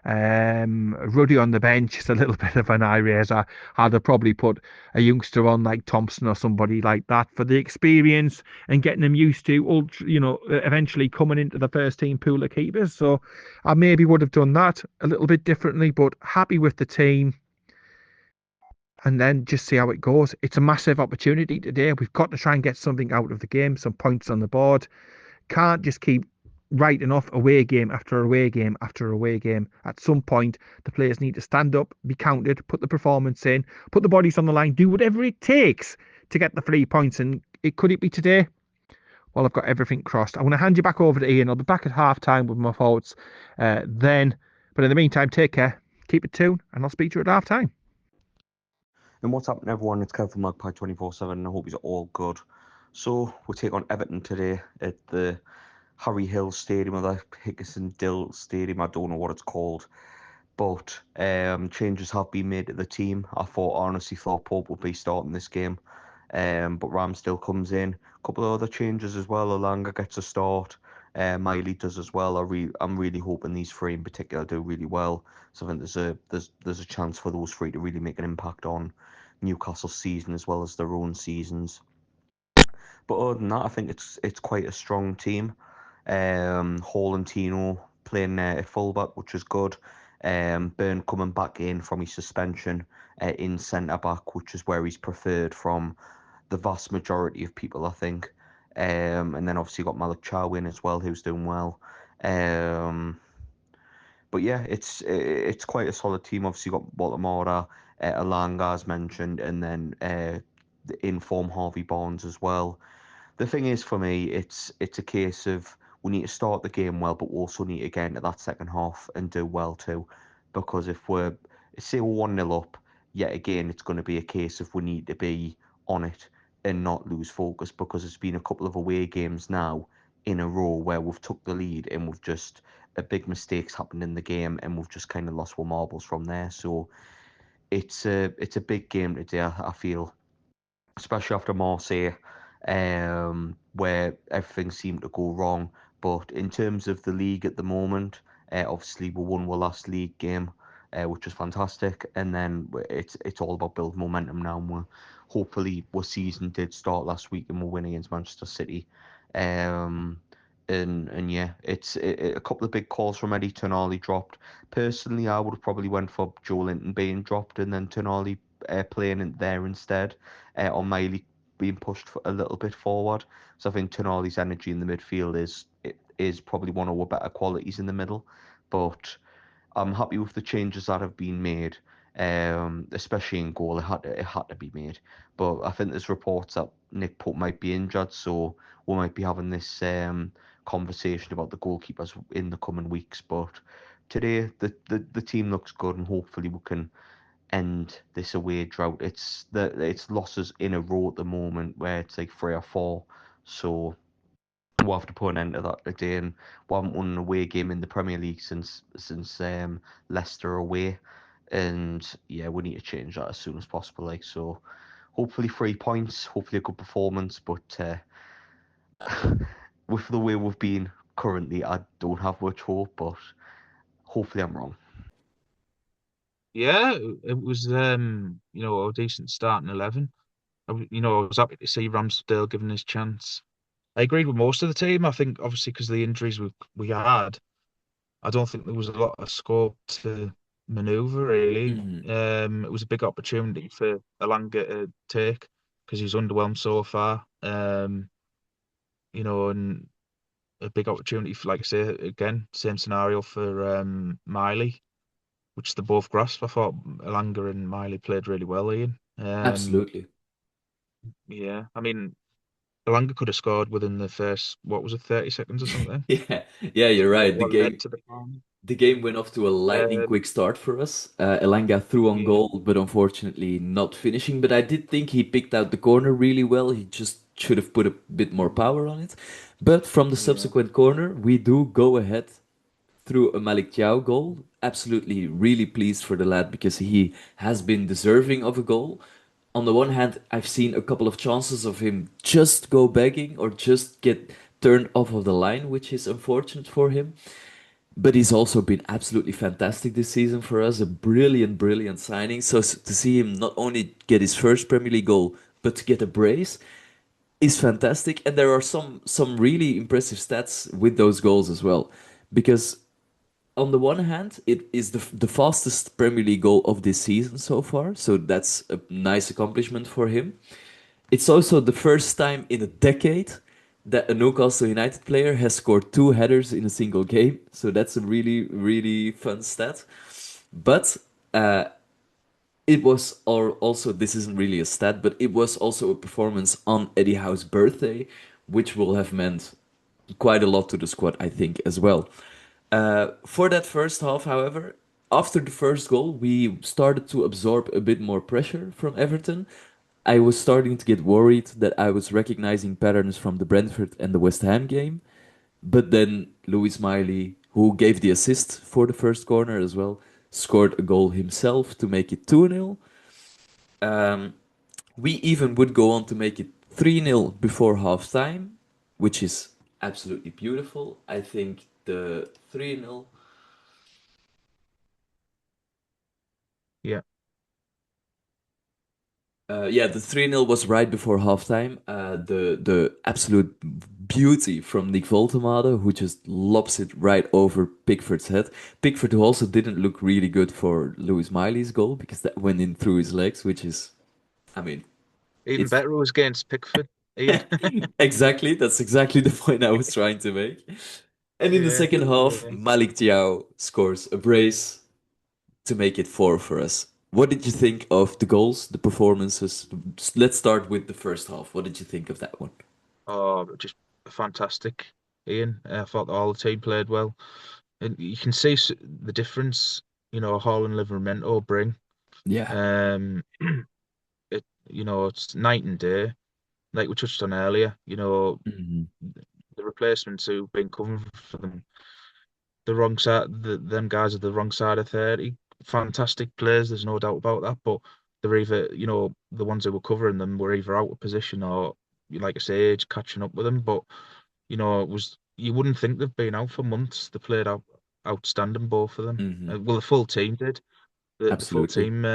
Ruddy on the bench is a little bit of an eye raiser. I'd have probably put a youngster on like Thompson or somebody like that for the experience and getting them used to, eventually coming into the first team pool of keepers. So I maybe would have done that a little bit differently, but happy with the team. And then just see how it goes. It's a massive opportunity today. We've got to try and get something out of the game, some points on the board. Can't just keep writing off away game after away game after away game. At some point, the players need to stand up, be counted, put the performance in, put the bodies on the line, do whatever it takes to get the 3 points. And could it be today? Well, I've got everything crossed. I'm going to hand you back over to Ian. I'll be back at half time with my thoughts then. But in the meantime, take care, keep it tuned, and I'll speak to you at half time. And what's happening, everyone? It's Kev from Magpie247. I hope you're all good. So we'll take on Everton today at the Harry Hill Stadium, or the Hickerson Dill Stadium. I don't know what it's called, but changes have been made to the team. Honestly thought Pope would be starting this game, but Ramsdale comes in. A couple of other changes as well. Alanga gets a start. Miley does as well. I'm really hoping these three in particular do really well. So I think there's a chance for those three to really make an impact on Newcastle's season as well as their own seasons. But other than that, I think it's quite a strong team. Hall and Tino playing at fullback, which is good. Burn coming back in from his suspension in centre back, which is where he's preferred from the vast majority of people, I think. And then obviously got Malik Chow in as well, who's doing well. But yeah, it's quite a solid team. Obviously got Baltimore, Alanga as mentioned, and then the inform Harvey Barnes as well. The thing is, for me, it's a case of we need to start the game well, but we also need to get into that second half and do well too. Because if we're, say we're 1-0 up, yet again, it's going to be a case of we need to be on it and not lose focus, because it's been a couple of away games now in a row where we've took the lead and we've just, a big mistakes happened in the game and we've just kind of lost our marbles from there. So it's a big game today, I feel, especially after Marseille, where everything seemed to go wrong. But in terms of the league at the moment, obviously we won our last league game, which was fantastic, and then it's all about building momentum now. And hopefully our season did start last week and we're winning against Manchester City. And yeah, it's a couple of big calls from Eddie. Tonali dropped. Personally, I would have probably went for Joe Linton being dropped and then Tonali playing in there instead, or Miley being pushed a little bit forward. So I think Tonali's energy in the midfield is probably one of our better qualities in the middle. But I'm happy with the changes that have been made, especially in goal. It had to be made. But I think there's reports that Nick Pope might be injured, so we might be having this conversation about the goalkeepers in the coming weeks. But today the team looks good, and hopefully we can end this away drought. It's losses in a row at the moment where it's like 3 or 4. So we'll have to put an end to that today. And we haven't won an away game in the Premier League since Leicester away. And yeah, we need to change that as soon as possible. Like, so hopefully 3 points, hopefully a good performance. But with the way we've been currently, I don't have much hope. But hopefully I'm wrong. Yeah, it was a decent starting 11. I was happy to see Ramsdale given his chance. I agreed with most of the team. I think obviously because of the injuries we had, I don't think there was a lot of scope to manoeuvre really. Hmm. It was a big opportunity for Elanga to take because he's underwhelmed so far. And a big opportunity for, like I say, again, same scenario for Miley, which they both grasped. I thought Elanga and Miley played really well, Ian. Absolutely. Yeah, I mean, Elanga could have scored within the first, what was it, 30 seconds or something? Yeah, yeah, you're right. The What led game to the final? the game went off to a lightning Um, quick start for us. Elanga threw on yeah, goal, but unfortunately not finishing. But I did think he picked out the corner really well. He just should have put a bit more power on it. But from the yeah, subsequent corner, we do go ahead through a Malik Thiaw goal. Absolutely, really pleased for the lad because he has been deserving of a goal. On the one hand, I've seen a couple of chances of him just go begging or just get turned off of the line, which is unfortunate for him. But he's also been absolutely fantastic this season for us. A brilliant, brilliant signing. So to see him not only get his first Premier League goal, but to get a brace is fantastic. And there are some really impressive stats with those goals as well. Because on the one hand, it is the fastest Premier League goal of this season so far. So that's a nice accomplishment for him. It's also the first time in a decade that a Newcastle United player has scored two headers in a single game. So that's a really, really fun stat. But uh, it was also, this isn't really a stat, but it was also a performance on Eddie Howe's birthday, which will have meant quite a lot to the squad, I think, as well. For that first half, however, after the first goal, we started to absorb a bit more pressure from Everton. I was starting to get worried that I was recognizing patterns from the Brentford and the West Ham game. But then Louis Miley, who gave the assist for the first corner as well, scored a goal himself to make it 2-0. Um, we even would go on to make it 3-0 before half time, which is absolutely beautiful. I think the 3-0. yeah. Yeah, the 3-0 was right before halftime. The absolute beauty from Nick Voltemade, who just lobs it right over Pickford's head. Pickford, who also didn't look really good for Lewis Miley's goal because that went in through his legs, which is, I mean, Even it's better it was against Pickford, Ian. exactly, that's exactly the point I was trying to make. And in the Yeah, second half, yeah. Malik Thiaw scores a brace to make it 4 for us. What did you think of the goals, the performances? Let's start with the first half. What did you think of that one? Oh, just fantastic, Ian. I thought all the team played well, and you can see the difference. Hall and Livramento bring. Yeah. Um, it's night and day, like we touched on earlier. Hmm. The replacements who've been coming for the wrong side, them guys are the wrong side of 30. Fantastic players, there's no doubt about that. But they're either, the ones who were covering them were either out of position or, like I say, age catching up with them. But you wouldn't think they've been out for months. They played out outstanding, both of them. Hmm. Well, the full team did. The full Absolutely. team.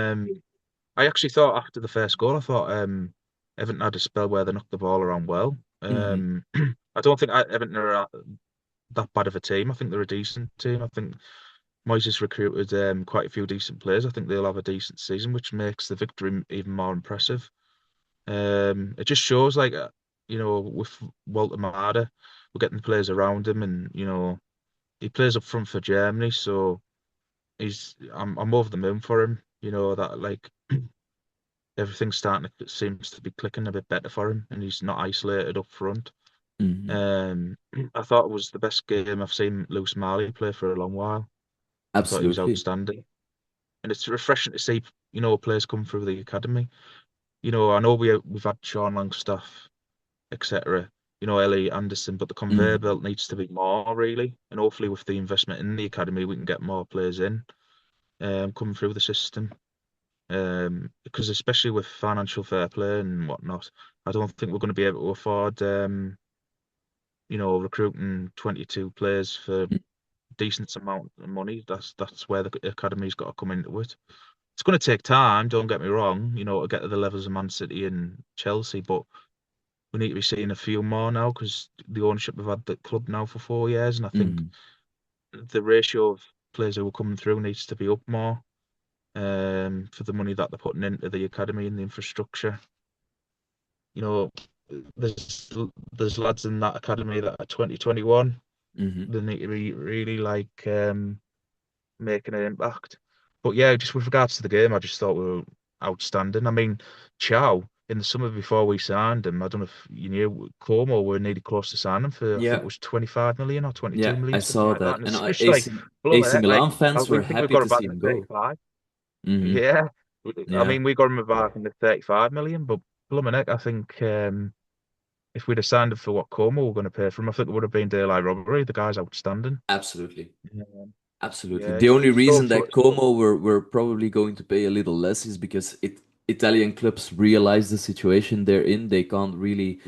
I actually thought after the first goal, I thought Everton had a spell where they knocked the ball around well. Hmm. I don't think Everton are that bad of a team. I think they're a decent team. I think Moyes has recruited quite a few decent players. I think they'll have a decent season, which makes the victory even more impressive. It just shows, like, with Walter Mada, we're getting the players around him, and he plays up front for Germany, so I'm over the moon for him. That, like, everything's starting to seems to be clicking a bit better for him, and he's not isolated up front. Hmm. Um, I thought it was the best game I've seen Lewis Marley play for a long while. I thought he was Absolutely. outstanding, and it's refreshing to see players come through the academy. I know we've had Sean Longstaff, etc. Ellie Anderson, but the conveyor belt needs to be more really, and hopefully with the investment in the academy, we can get more players in, coming through the system. Because especially with financial fair play and whatnot, I don't think we're going to be able to afford, recruiting 22 players for decent amount of money. That's where the academy's got to come into it. It's going to take time, don't get me wrong, to get to the levels of Man City and Chelsea, but we need to be seeing a few more now because the ownership have had the club now for 4 years, and I think the ratio of players who are coming through needs to be up more, for the money that they're putting into the academy and the infrastructure. There's lads in that academy that are 2021. They need to be really making an impact. But yeah, just with regards to the game, I just thought we were outstanding. I mean, Chow in the summer before we signed him, I don't know if you knew, Como were nearly close to signing for, I think it was 25 million or 22 Yeah, I million, something saw like that. that. And And it's just like, AC, bloody AC heck, like, Milan fans we were think we've happy got to him back see in the him go. 35. Hmm. Yeah. I Yeah, mean, we got him back in the 35 million, but blooming heck, I think, if we'd have signed him for what Como were going to pay for him, I think it would have been daylight robbery. The guy's outstanding. absolutely. Yeah, Absolutely. yeah, The only so reason so that Como were probably going to pay a little less is because Italian clubs realize the situation they're in. They can't really,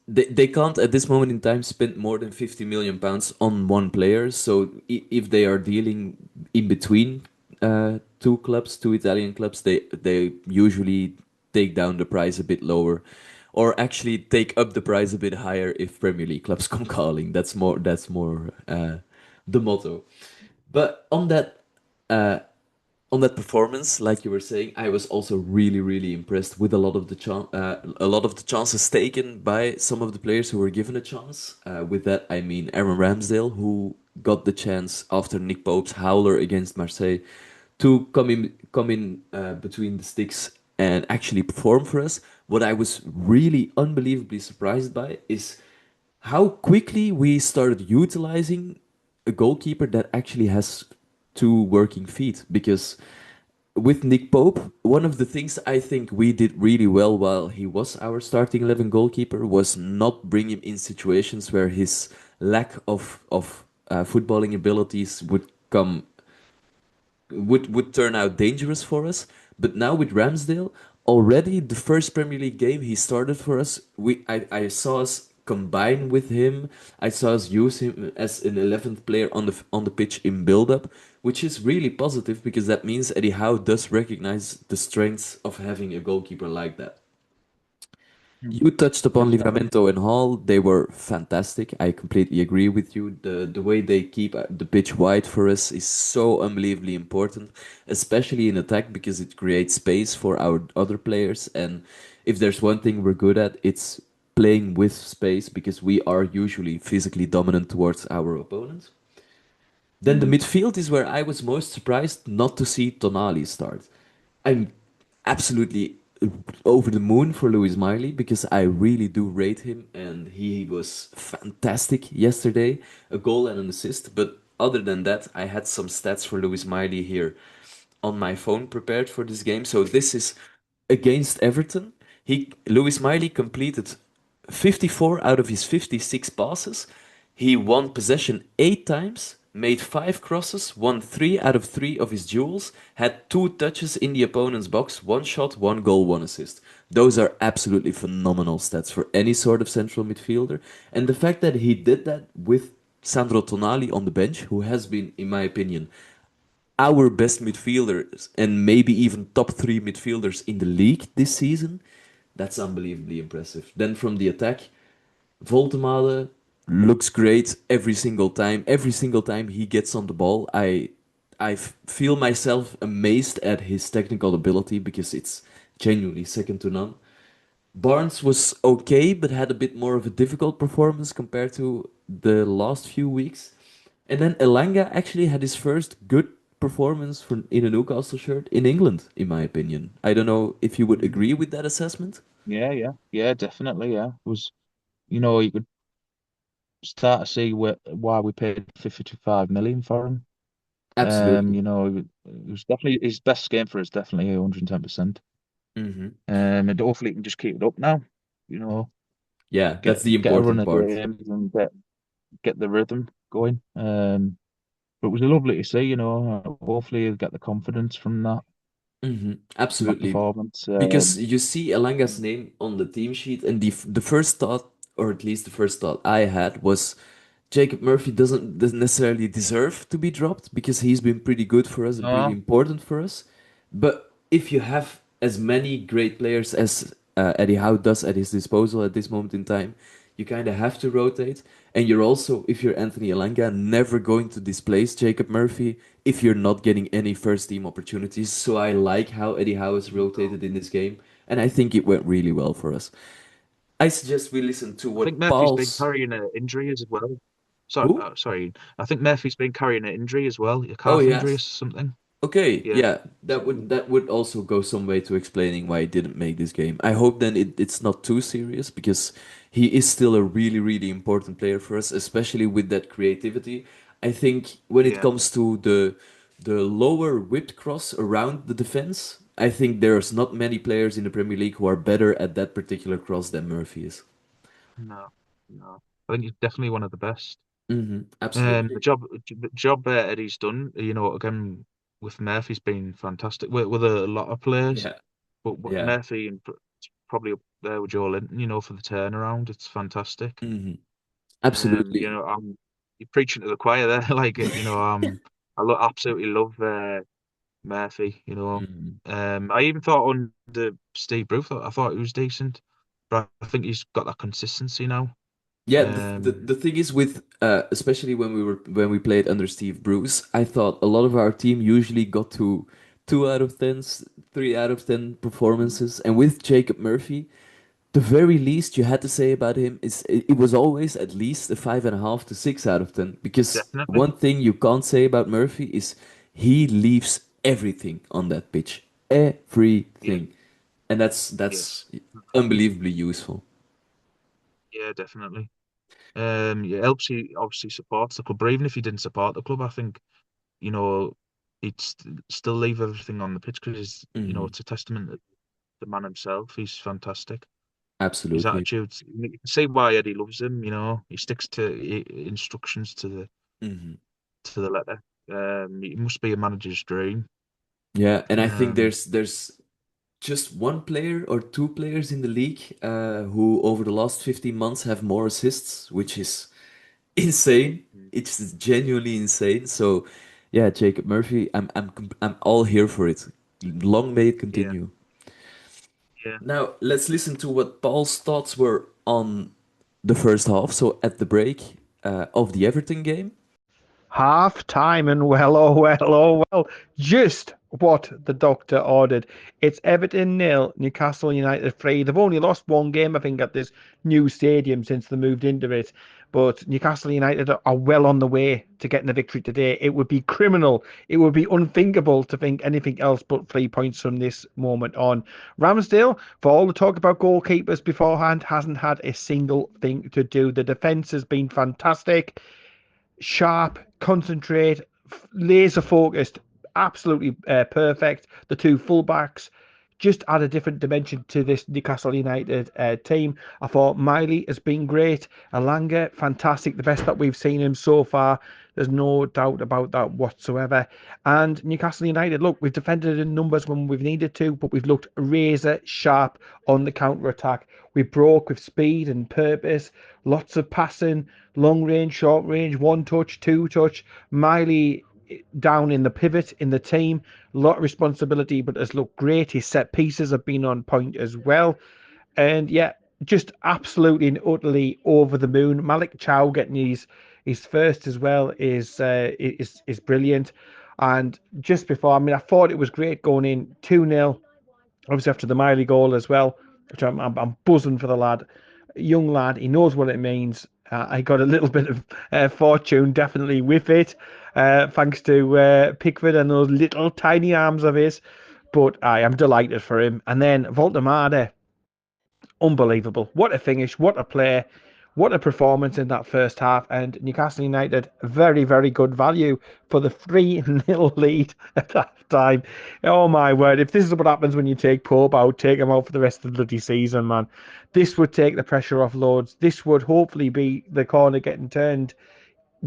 they can't at this moment in time spend more than 50 million pounds on one player. So if they are dealing in between two Italian clubs, they usually take down the price a bit lower, or actually take up the price a bit higher if Premier League clubs come calling. That's more the motto. But uh, on that performance, like you were saying, I was also really, really impressed with a lot of the chances taken by some of the players who were given a chance. With that, I mean Aaron Ramsdale, who got the chance after Nick Pope's howler against Marseille to come in between the sticks and actually perform for us. What I was really unbelievably surprised by is how quickly we started utilizing a goalkeeper that actually has two working feet. Because with Nick Pope, one of the things I think we did really well while he was our starting 11 goalkeeper was not bring him in situations where his lack of footballing abilities would turn out dangerous for us. But now with Ramsdale, already the first Premier League game he started for us, I saw us combine with him. I saw us use him as an 11th player on the pitch in build-up, which is really positive because that means Eddie Howe does recognize the strengths of having a goalkeeper like that. You touched upon definitely. Livramento and Hall. They were fantastic. I completely agree with you. The way they keep the pitch wide for us is so unbelievably important, especially in attack because it creates space for our other players. And if there's one thing we're good at, it's playing with space because we are usually physically dominant towards our opponents. Then the midfield is where I was most surprised not to see Tonali start. I'm absolutely over the moon for Louis Miley because I really do rate him and he was fantastic yesterday, a goal and an assist. But other than that, I had some stats for Louis Miley here on my phone prepared for this game. So this is against Everton. Louis Miley completed 54 out of his 56 passes. He won possession 8 times, made 5 crosses, won 3 out of 3 of his duels, had 2 touches in the opponent's box, 1 shot, 1 goal, 1 assist. Those are absolutely phenomenal stats for any sort of central midfielder. And the fact that he did that with Sandro Tonali on the bench, who has been, in my opinion, our best midfielders and maybe even top 3 midfielders in the league this season, that's unbelievably impressive. Then from the attack, Voltemade looks great every single time. Every single time he gets on the ball, I feel myself amazed at his technical ability because it's genuinely second to none. Barnes was okay, but had a bit more of a difficult performance compared to the last few weeks. And then Elanga actually had his first good performance in a Newcastle shirt in England, in my opinion. I don't know if you would agree with that assessment. Yeah, definitely. Yeah, it was, you could start to see why we paid 55 million for him. Absolutely. It was definitely his best game for us, definitely 110%. Hmm. And hopefully he can just keep it up now. You know, Yeah, get that's the get a run important of part. games and get the rhythm going. But it was lovely to see. Hopefully he'll get the confidence from that Absolutely. performance. Because you see Elanga's name on the team sheet, and the first thought, or at least the first thought I had, was Jacob Murphy doesn't necessarily deserve to be dropped because he's been pretty good for us and pretty No, important for us. But if you have as many great players as Eddie Howe does at his disposal at this moment in time, you kind of have to rotate. And you're also, if you're Anthony Elanga, never going to displace Jacob Murphy if you're not getting any first team opportunities. So I like how Eddie Howe has rotated in this game, and I think it went really well for us. I suggest we listen to I think what Murphy's been Paul's. carrying an injury as well. Sorry, Who? sorry. I think Murphy's been carrying an injury as well, a Oh, calf injury or yes. something. Okay, Yeah. yeah, that would also go some way to explaining why he didn't make this game. I hope then it's not too serious because he is still a really, really important player for us, especially with that creativity. I think when it Yeah. comes to the lower whipped cross around the defense, I think there's not many players in the Premier League who are better at that particular cross than Murphy is. No, no. I think he's definitely one of the best. The Absolutely. job Eddie's done, again with Murphy's been fantastic with a lot of players, Yeah, but with yeah. Murphy and probably up there with Joe Linton, for the turnaround, it's fantastic. hmm Um, Absolutely. you know, I'm you're preaching to the choir there, like absolutely love Murphy. Mhm. I even thought under Steve Bruce, I thought he was decent, but I think he's got that consistency now. Yeah, Um, the thing is with especially when we played under Steve Bruce, I thought a lot of our team usually got to 2 out of 10s, 3 out of 10 performances, and with Jacob Murphy, the very least you had to say about him is it was always at least a 5.5 to 6 out of 10. Because definitely, one thing you can't say about Murphy is he leaves everything on that pitch, yeah, everything, and that's yeah, that's unbelievably useful. yeah, definitely. Yeah, it helps he obviously supports the club, but even if he didn't support the club, I think you know still leave everything on the pitch because hmm it's a testament to the man himself. He's fantastic. His Absolutely. attitude, you can see why Eddie loves him. He sticks to instructions hmm to the letter. It must be a manager's dream. Yeah, and I think Um, there's just one player or two players in the league who over the last 15 months have more assists, which is insane. It's genuinely insane. So, yeah, Jacob Murphy, I'm all here for it. Long may it yeah, continue. yeah. Now, let's listen to what Paul's thoughts were on the first half, so at the break of the Everton game. Half time, and well, oh well, oh well, just what the doctor ordered. It's Everton nil, Newcastle United 3. They've only lost one game, I think, at this new stadium since they moved into it. But Newcastle United are well on the way to getting a victory today. It would be criminal. It would be unthinkable to think anything else but 3 points from this moment on. Ramsdale, for all the talk about goalkeepers beforehand, hasn't had a single thing to do. The defence has been fantastic, sharp, concentrate, laser focused, absolutely perfect. The two fullbacks just add a different dimension to this Newcastle United team. I thought Miley has been great. Alanga, fantastic, the best that we've seen him so far. There's no doubt about that whatsoever. And Newcastle United, look, we've defended in numbers when we've needed to, but we've looked razor sharp on the counter attack. We broke with speed and purpose, lots of passing, long range, short range, one touch, two touch. Miley down in the pivot in the team, a lot of responsibility, but has looked great. His set pieces have been on point as well. And yeah, just absolutely and utterly over the moon. Malik Chow getting his first as well is brilliant. And just before, I mean, I thought it was great going in 2-0, obviously after the Miley goal as well, which I'm buzzing for the lad. Young lad, he knows what it means. I got a little bit of fortune definitely with it, thanks to Pickford and those little tiny arms of his. But I am delighted for him. And then Voltemade, unbelievable. What a finish, what a play. What a performance in that first half. And Newcastle United, very, very good value for the 3-0 lead at that time. Oh, my word. If this is what happens when you take Pope out, take him out for the rest of the bloody season, man. This would take the pressure off loads. This would hopefully be the corner getting turned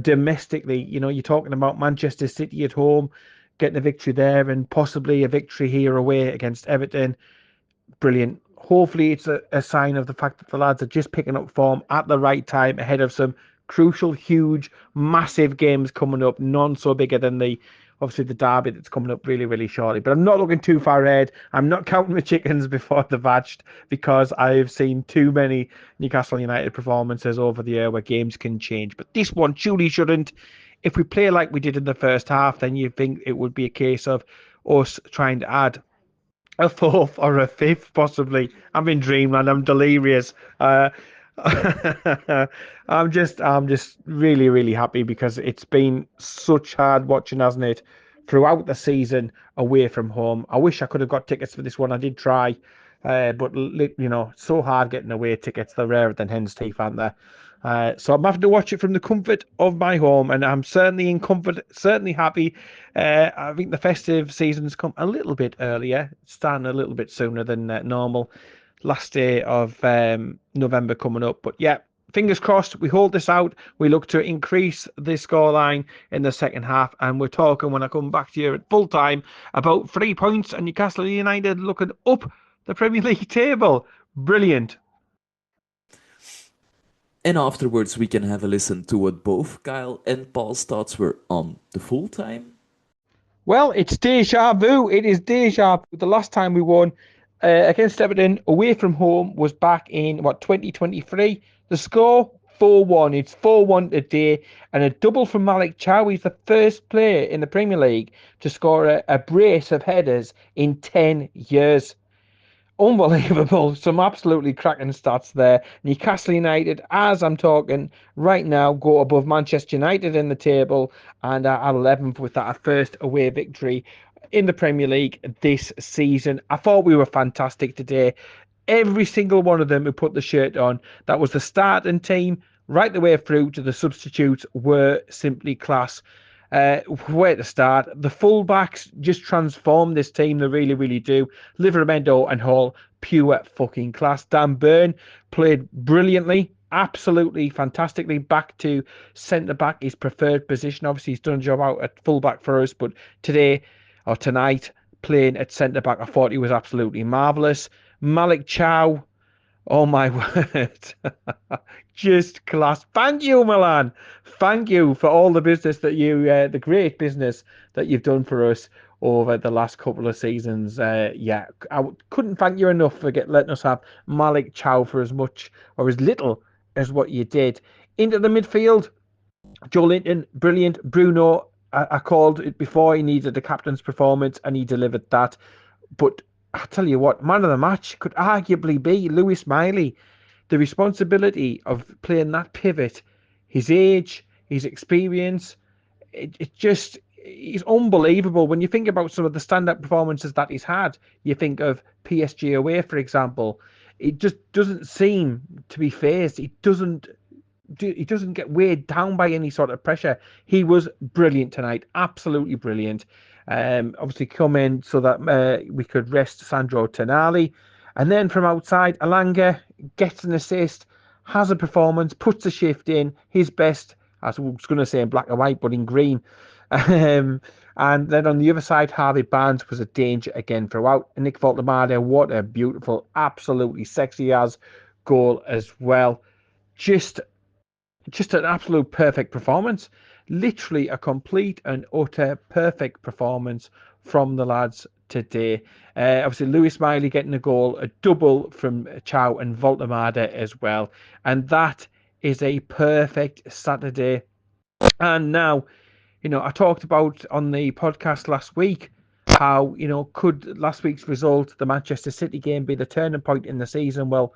domestically. You're talking about Manchester City at home, getting a victory there and possibly a victory here away against Everton. Brilliant. Hopefully, it's a sign of the fact that the lads are just picking up form at the right time ahead of some crucial, huge, massive games coming up. None so bigger than obviously the derby that's coming up really, really shortly. But I'm not looking too far ahead. I'm not counting the chickens before they've hatched because I've seen too many Newcastle United performances over the year where games can change. But this one truly shouldn't. If we play like we did in the first half, then you think it would be a case of us trying to add a fourth or a fifth, possibly. I'm in dreamland. I'm delirious. I'm just really, really happy because it's been such hard watching, hasn't it, throughout the season away from home. I wish I could have got tickets for this one. I did try, but so hard getting away tickets. They're rarer than hen's teeth, aren't they? So I'm having to watch it from the comfort of my home, and I'm certainly in comfort, certainly happy. I think the festive season's come a little bit earlier, starting a little bit sooner than normal. Last day of November coming up, but yeah, fingers crossed we hold this out. We look to increase the scoreline in the second half, and we're talking when I come back to you at full time about 3 points and Newcastle United looking up the Premier League table. Brilliant. And afterwards, we can have a listen to what both Kyle and Paul's thoughts were on the full time. Well, it's deja vu. It is deja vu. The last time we won against Everton away from home was back in, 2023. The score, 4-1. It's 4-1 today. And a double from Malik Chow. He's the first player in the Premier League to score a brace of headers in 10 years. Unbelievable. Some absolutely cracking stats there. Newcastle United, as I'm talking right now, go above Manchester United in the table and are at 11th with that first away victory in the Premier League this season. I thought we were fantastic today. Every single one of them who put the shirt on, that was the starting team, right the way through to the substitutes, were simply class. Where to start? The fullbacks just transform this team. They really, really do. Livramento and Hall, pure fucking class. Dan Burn played brilliantly, absolutely fantastically. Back to centre back, his preferred position. Obviously, he's done a job out at fullback for us, but tonight, playing at centre back, I thought he was absolutely marvellous. Malik Chow, oh my word. Just class. Thank you, Milan. Thank you for all the business that the great business that you've done for us over the last couple of seasons. I couldn't thank you enough for letting us have Malik Chow for as much or as little as what you did. Into the midfield, Joe Linton, brilliant. Bruno, I called it before. He needed the captain's performance and he delivered that. But I tell you what, man of the match could arguably be Lewis Miley. The responsibility of playing that pivot, his age, his experience, he's unbelievable. When you think about some of the stand-up performances that he's had, you think of PSG away, for example. It just doesn't seem to be phased. He doesn't get weighed down by any sort of pressure. He was brilliant tonight, absolutely brilliant. Obviously come in so that we could rest Sandro Tonali. And then from outside, Alanga gets an assist, has a performance, puts the shift in, his best, as I was going to say in black and white, but in green. And then on the other side, Harvey Barnes was a danger again throughout. And Nick Voltemade, what a beautiful, absolutely sexy as goal as well. Just an absolute perfect performance. Literally a complete and utter perfect performance from the lads today. Obviously, Lewis Miley getting a goal, a double from Chow and Voltemade as well. And that is a perfect Saturday. And now, I talked about on the podcast last week how, could last week's result, the Manchester City game, be the turning point in the season? Well,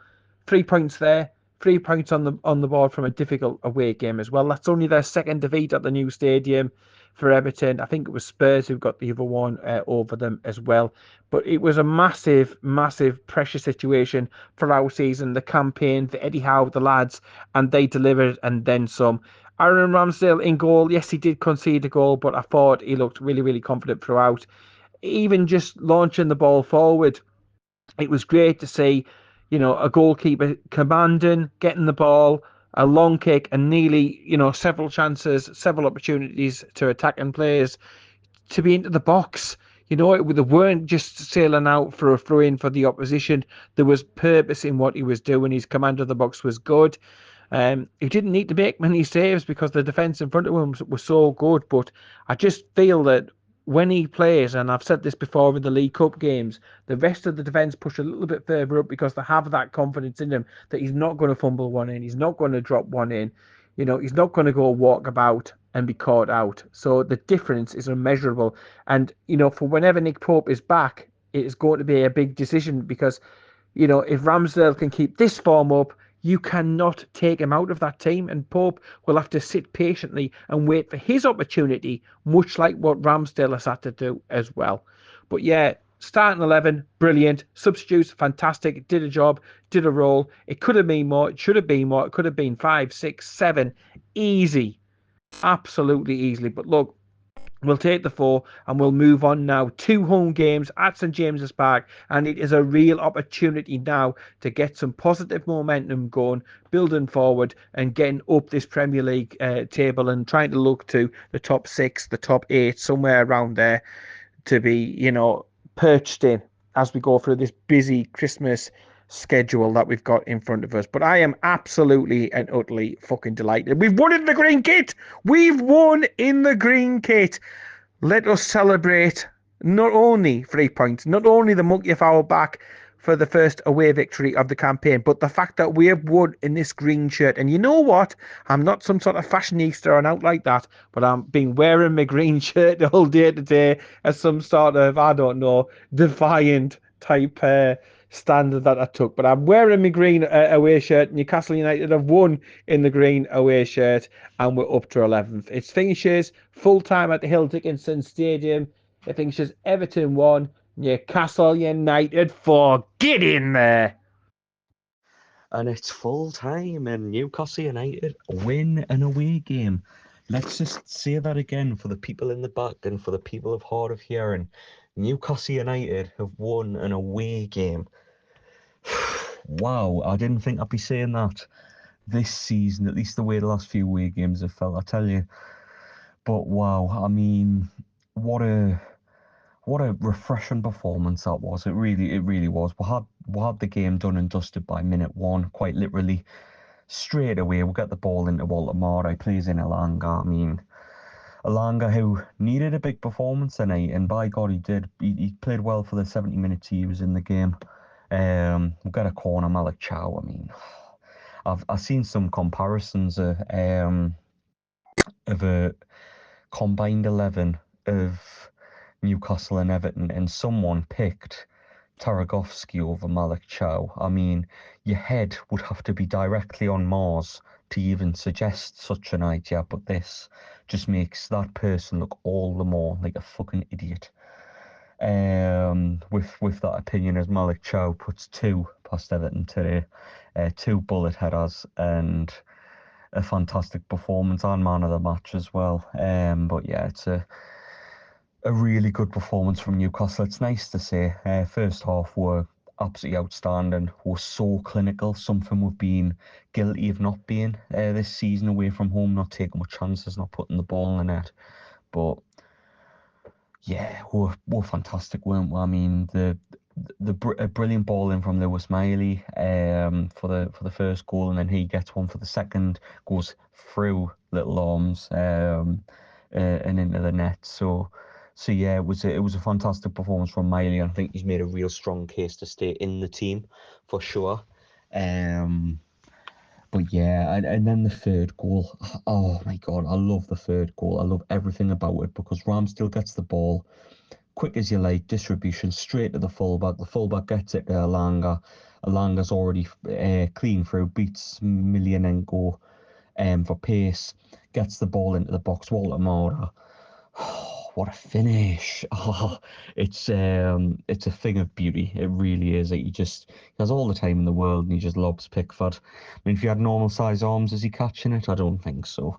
3 points there. 3 points on the board from a difficult away game as well. That's only their second defeat at the new stadium. for Everton. I think it was Spurs who got the other one over them as well. But it was a massive, massive pressure situation for our season, the campaign, for Eddie Howe, the lads, and they delivered and then some. Aaron Ramsdale in goal. Yes, he did concede a goal, but I thought he looked really, really confident throughout. Even just launching the ball forward, it was great to see, a goalkeeper commanding, getting the ball, a long kick, and nearly, several chances, several opportunities to attacking players to be into the box. They weren't just sailing out for a throw in for the opposition. There was purpose in what he was doing. His command of the box was good. He didn't need to make many saves because the defence in front of him was so good. But I just feel that when he plays, and I've said this before in the League Cup games, the rest of the defence push a little bit further up because they have that confidence in him that he's not going to fumble one in, he's not going to drop one in, he's not going to go walk about and be caught out. So the difference is immeasurable. And, for whenever Nick Pope is back, it is going to be a big decision because if Ramsdale can keep this form up, you cannot take him out of that team. And Pope will have to sit patiently and wait for his opportunity, much like what Ramsdale has had to do as well. But yeah, starting 11, brilliant. Substitutes, fantastic. Did a job, did a role. It could have been more. It should have been more. It could have been 5, 6, 7. Easy. Absolutely easily. But look, we'll take the 4 and we'll move on now. 2 home games at St James's Park, and it is a real opportunity now to get some positive momentum going, building forward and getting up this Premier League table and trying to look to the top 6, the top 8, somewhere around there to be, perched in as we go through this busy Christmas schedule that we've got in front of us. But I am absolutely and utterly fucking delighted. We've won in the green kit. We've won in the green kit. Let us celebrate not only 3 points, not only the monkey foul back for the first away victory of the campaign, but the fact that we have won in this green shirt. And you know what? I'm not some sort of fashionista or out like that, but I'm been wearing my green shirt all day today as some sort of, I don't know, defiant type standard that I took. But I'm wearing my green away shirt. Newcastle United have won in the green away shirt, and we're up to 11th. It finishes full time at the Hill Dickinson Stadium. It finishes Everton 1, Newcastle United 4. Get in there. And it's full time, and Newcastle United win an away game. Let's just say that again for the people in the back and for the people of hard of hearing. Newcastle United have won an away game. Wow, I didn't think I'd be saying that this season, at least the way the last few away games have felt, I tell you. But wow, I mean, what a refreshing performance that was. It really was. We had the game done and dusted by minute 1, quite literally. Straight away, we'll get the ball into Walter. He plays in Elanga. I mean, Elanga, who needed a big performance tonight, and by God, he did. He played well for the 70 minutes he was in the game. We'll get a corner, Malik Chow. I mean, I've seen some comparisons of a combined 11 of Newcastle and Everton, and someone picked Tarkovsky over Malik Chow. I mean, your head would have to be directly on Mars to even suggest such an idea, but this just makes that person look all the more like a fucking idiot. With that opinion, as Malik Chow puts 2 past Everton today, 2 bullet headers and a fantastic performance and man of the match as well. But yeah, it's a really good performance from Newcastle. It's nice to say. First half were absolutely outstanding. Were so clinical, something we've been guilty of not being this season away from home, not taking much chances, not putting the ball in the net. But yeah, we're fantastic, weren't we? I mean, a brilliant ball in from Lewis Miley for the first goal, and then he gets one for the second, goes through little arms and into the net. So yeah, it was a fantastic performance from Miley, and I think he's made a real strong case to stay in the team for sure. But yeah, and then the third goal. Oh my God, I love the third goal. I love everything about it because Ramsdale gets the ball, quick as you like, distribution straight to the fullback. The fullback gets it to Elanga. Elanga's already clean through, beats Milianenko for pace, gets the ball into the box. Walter Mora, What a finish! Oh, it's a thing of beauty. It really is. Like, he has all the time in the world, and he just lobs Pickford. I mean, if he had normal size arms, is he catching it? I don't think so.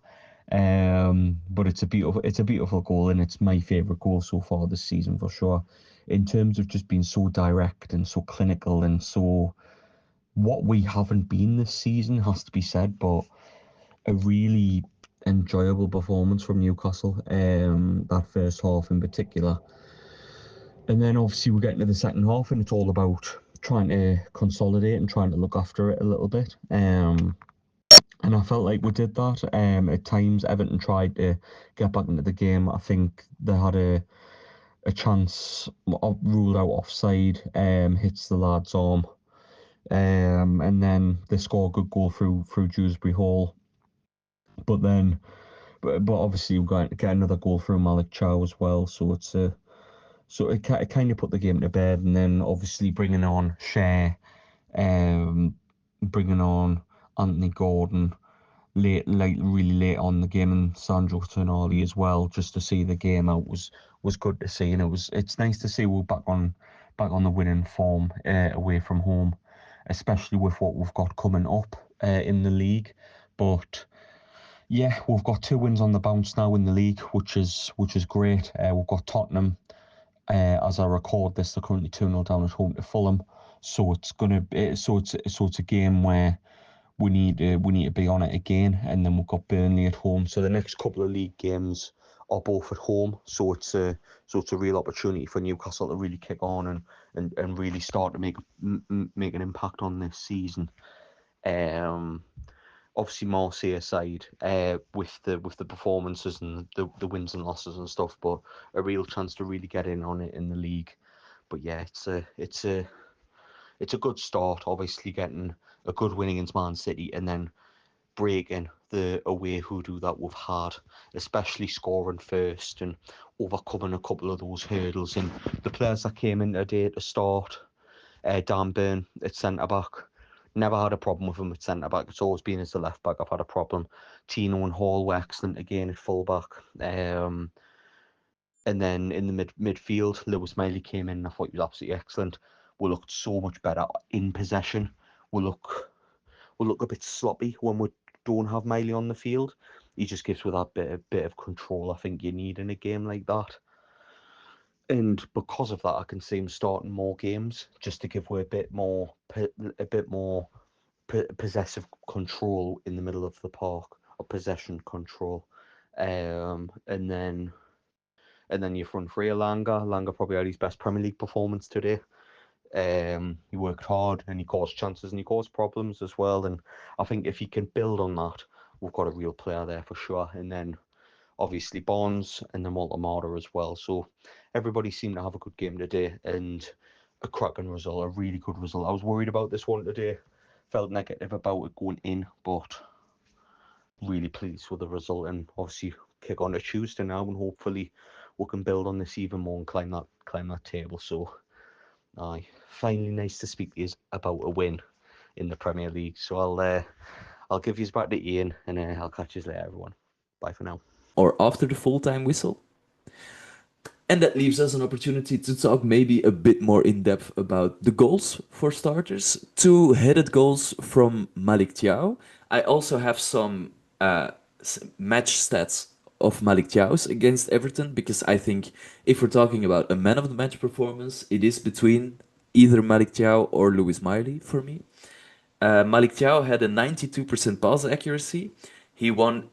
But it's a beautiful goal, and it's my favourite goal so far this season for sure. In terms of just being so direct and so clinical and so what we haven't been this season has to be said, but a really enjoyable performance from Newcastle, that first half in particular. And then obviously we're getting to the second half, and it's all about trying to consolidate and trying to look after it a little bit. And I felt like we did that. At times, Everton tried to get back into the game. I think they had a chance ruled out offside, hits the lad's arm. And then they score a good goal through Dewsbury Hall. But then, but obviously we get another goal through Malik Chow as well. So it kind of put the game to bed. And then obviously bringing on Shea, bringing on Anthony Gordon really late on the game, and Sandro Tonali as well, just to see the game out was good to see. And it's nice to see we're back on the winning form away from home, especially with what we've got coming up in the league. But yeah, we've got 2 wins on the bounce now in the league, which is great. We've got Tottenham. As I record this, they're currently 2-0 down at home to Fulham. So it's a game where we need to be on it again, and then we've got Burnley at home. So the next couple of league games are both at home. So it's a real opportunity for Newcastle to really kick on and really start to make an impact on this season. Um, Obviously Marseille aside, with the performances and the wins and losses and stuff, but a real chance to really get in on it in the league. But yeah, it's a good start. Obviously getting a good win against Man City, and then breaking the away hoodoo that we've had, especially scoring first and overcoming a couple of those hurdles. And the players that came in today to start, Dan Burn at centre back. Never had a problem with him at centre back. It's always been as the left back I've had a problem. Tino and Hall were excellent again at full back. And then in the midfield, Lewis Miley came in. I thought he was absolutely excellent. We looked so much better in possession. We look a bit sloppy when we don't have Miley on the field. He just gives with that bit of control I think you need in a game like that. And because of that, I can see him starting more games just to give away a bit more possessive control in the middle of the park, or possession control. And then your front three, Langa probably had his best Premier League performance today. He worked hard, and he caused chances, and he caused problems as well. And I think if he can build on that, we've got a real player there for sure. And then obviously Barnes and then Walter as well. So everybody seemed to have a good game today, and a cracking result, a really good result. I was worried about this one today, felt negative about it going in, but really pleased with the result. And obviously kick on to Tuesday now, and hopefully we can build on this even more and climb that table. So aye, finally nice to speak to you about a win in the Premier League. So I'll give you back to Ian, and I'll catch you later, everyone. Bye for now. Or after the full-time whistle. And that leaves us an opportunity to talk maybe a bit more in depth about the goals for starters. 2 headed goals from Malik Thiaw. I also have some match stats of Malik Thiaw's against Everton, because I think if we're talking about a man of the match performance, it is between either Malik Thiaw or Lewis Miley for me. Malik Thiaw had a 92% pass accuracy. He won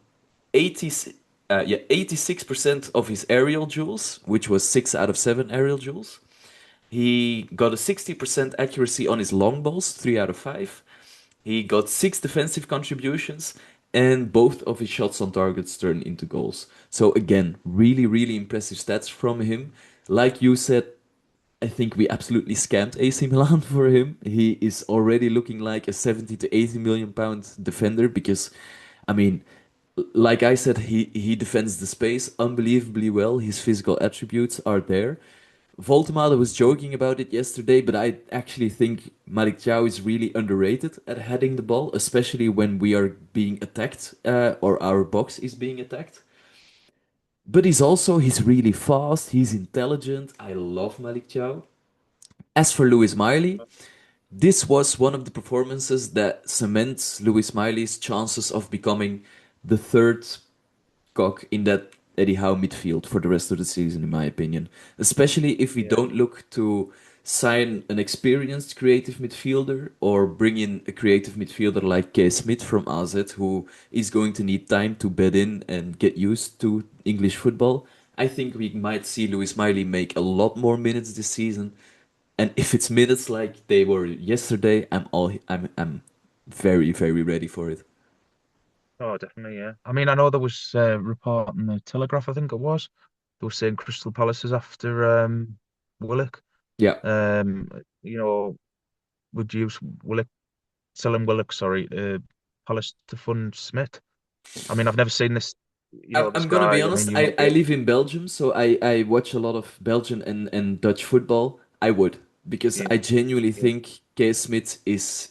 86% of his aerial duels, which was 6 out of 7 aerial duels. He got a 60% accuracy on his long balls, 3 out of 5. He got 6 defensive contributions, and both of his shots on targets turned into goals. So again, really, really impressive stats from him. Like you said, I think we absolutely scammed AC Milan for him. He is already looking like a 70 to 80 million pound defender, because, I mean, like I said, he defends the space unbelievably well. His physical attributes are there. Voltemade was joking about it yesterday, but I actually think Malik Thiaw is really underrated at heading the ball, especially when we are being attacked, or our box is being attacked. But he's really fast, he's intelligent. I love Malik Chow. As for Lewis Miley, this was one of the performances that cements Lewis Miley's chances of becoming the third cock in that Eddie Howe midfield for the rest of the season, in my opinion. Especially if we Yeah, don't look to sign an experienced creative midfielder or bring in a creative midfielder like K. Smith from AZ, who is going to need time to bed in and get used to English football. I think we might see Lewis Miley make a lot more minutes this season. And if it's minutes like they were yesterday, I'm very, very ready for it. oh, definitely, yeah. I mean, I know there was a report in the Telegraph, I think it was. They were saying Crystal Palace is after Willock. Yeah. Um, you know, would use Willock, selling Willock, sorry, Palace to fund Smith. I mean, I've never seen this, this I'm gonna be guy. I honest, mean, I live in Belgium, so I watch a lot of Belgian and Dutch football. I would, because yeah, I genuinely yeah, think K. Smith is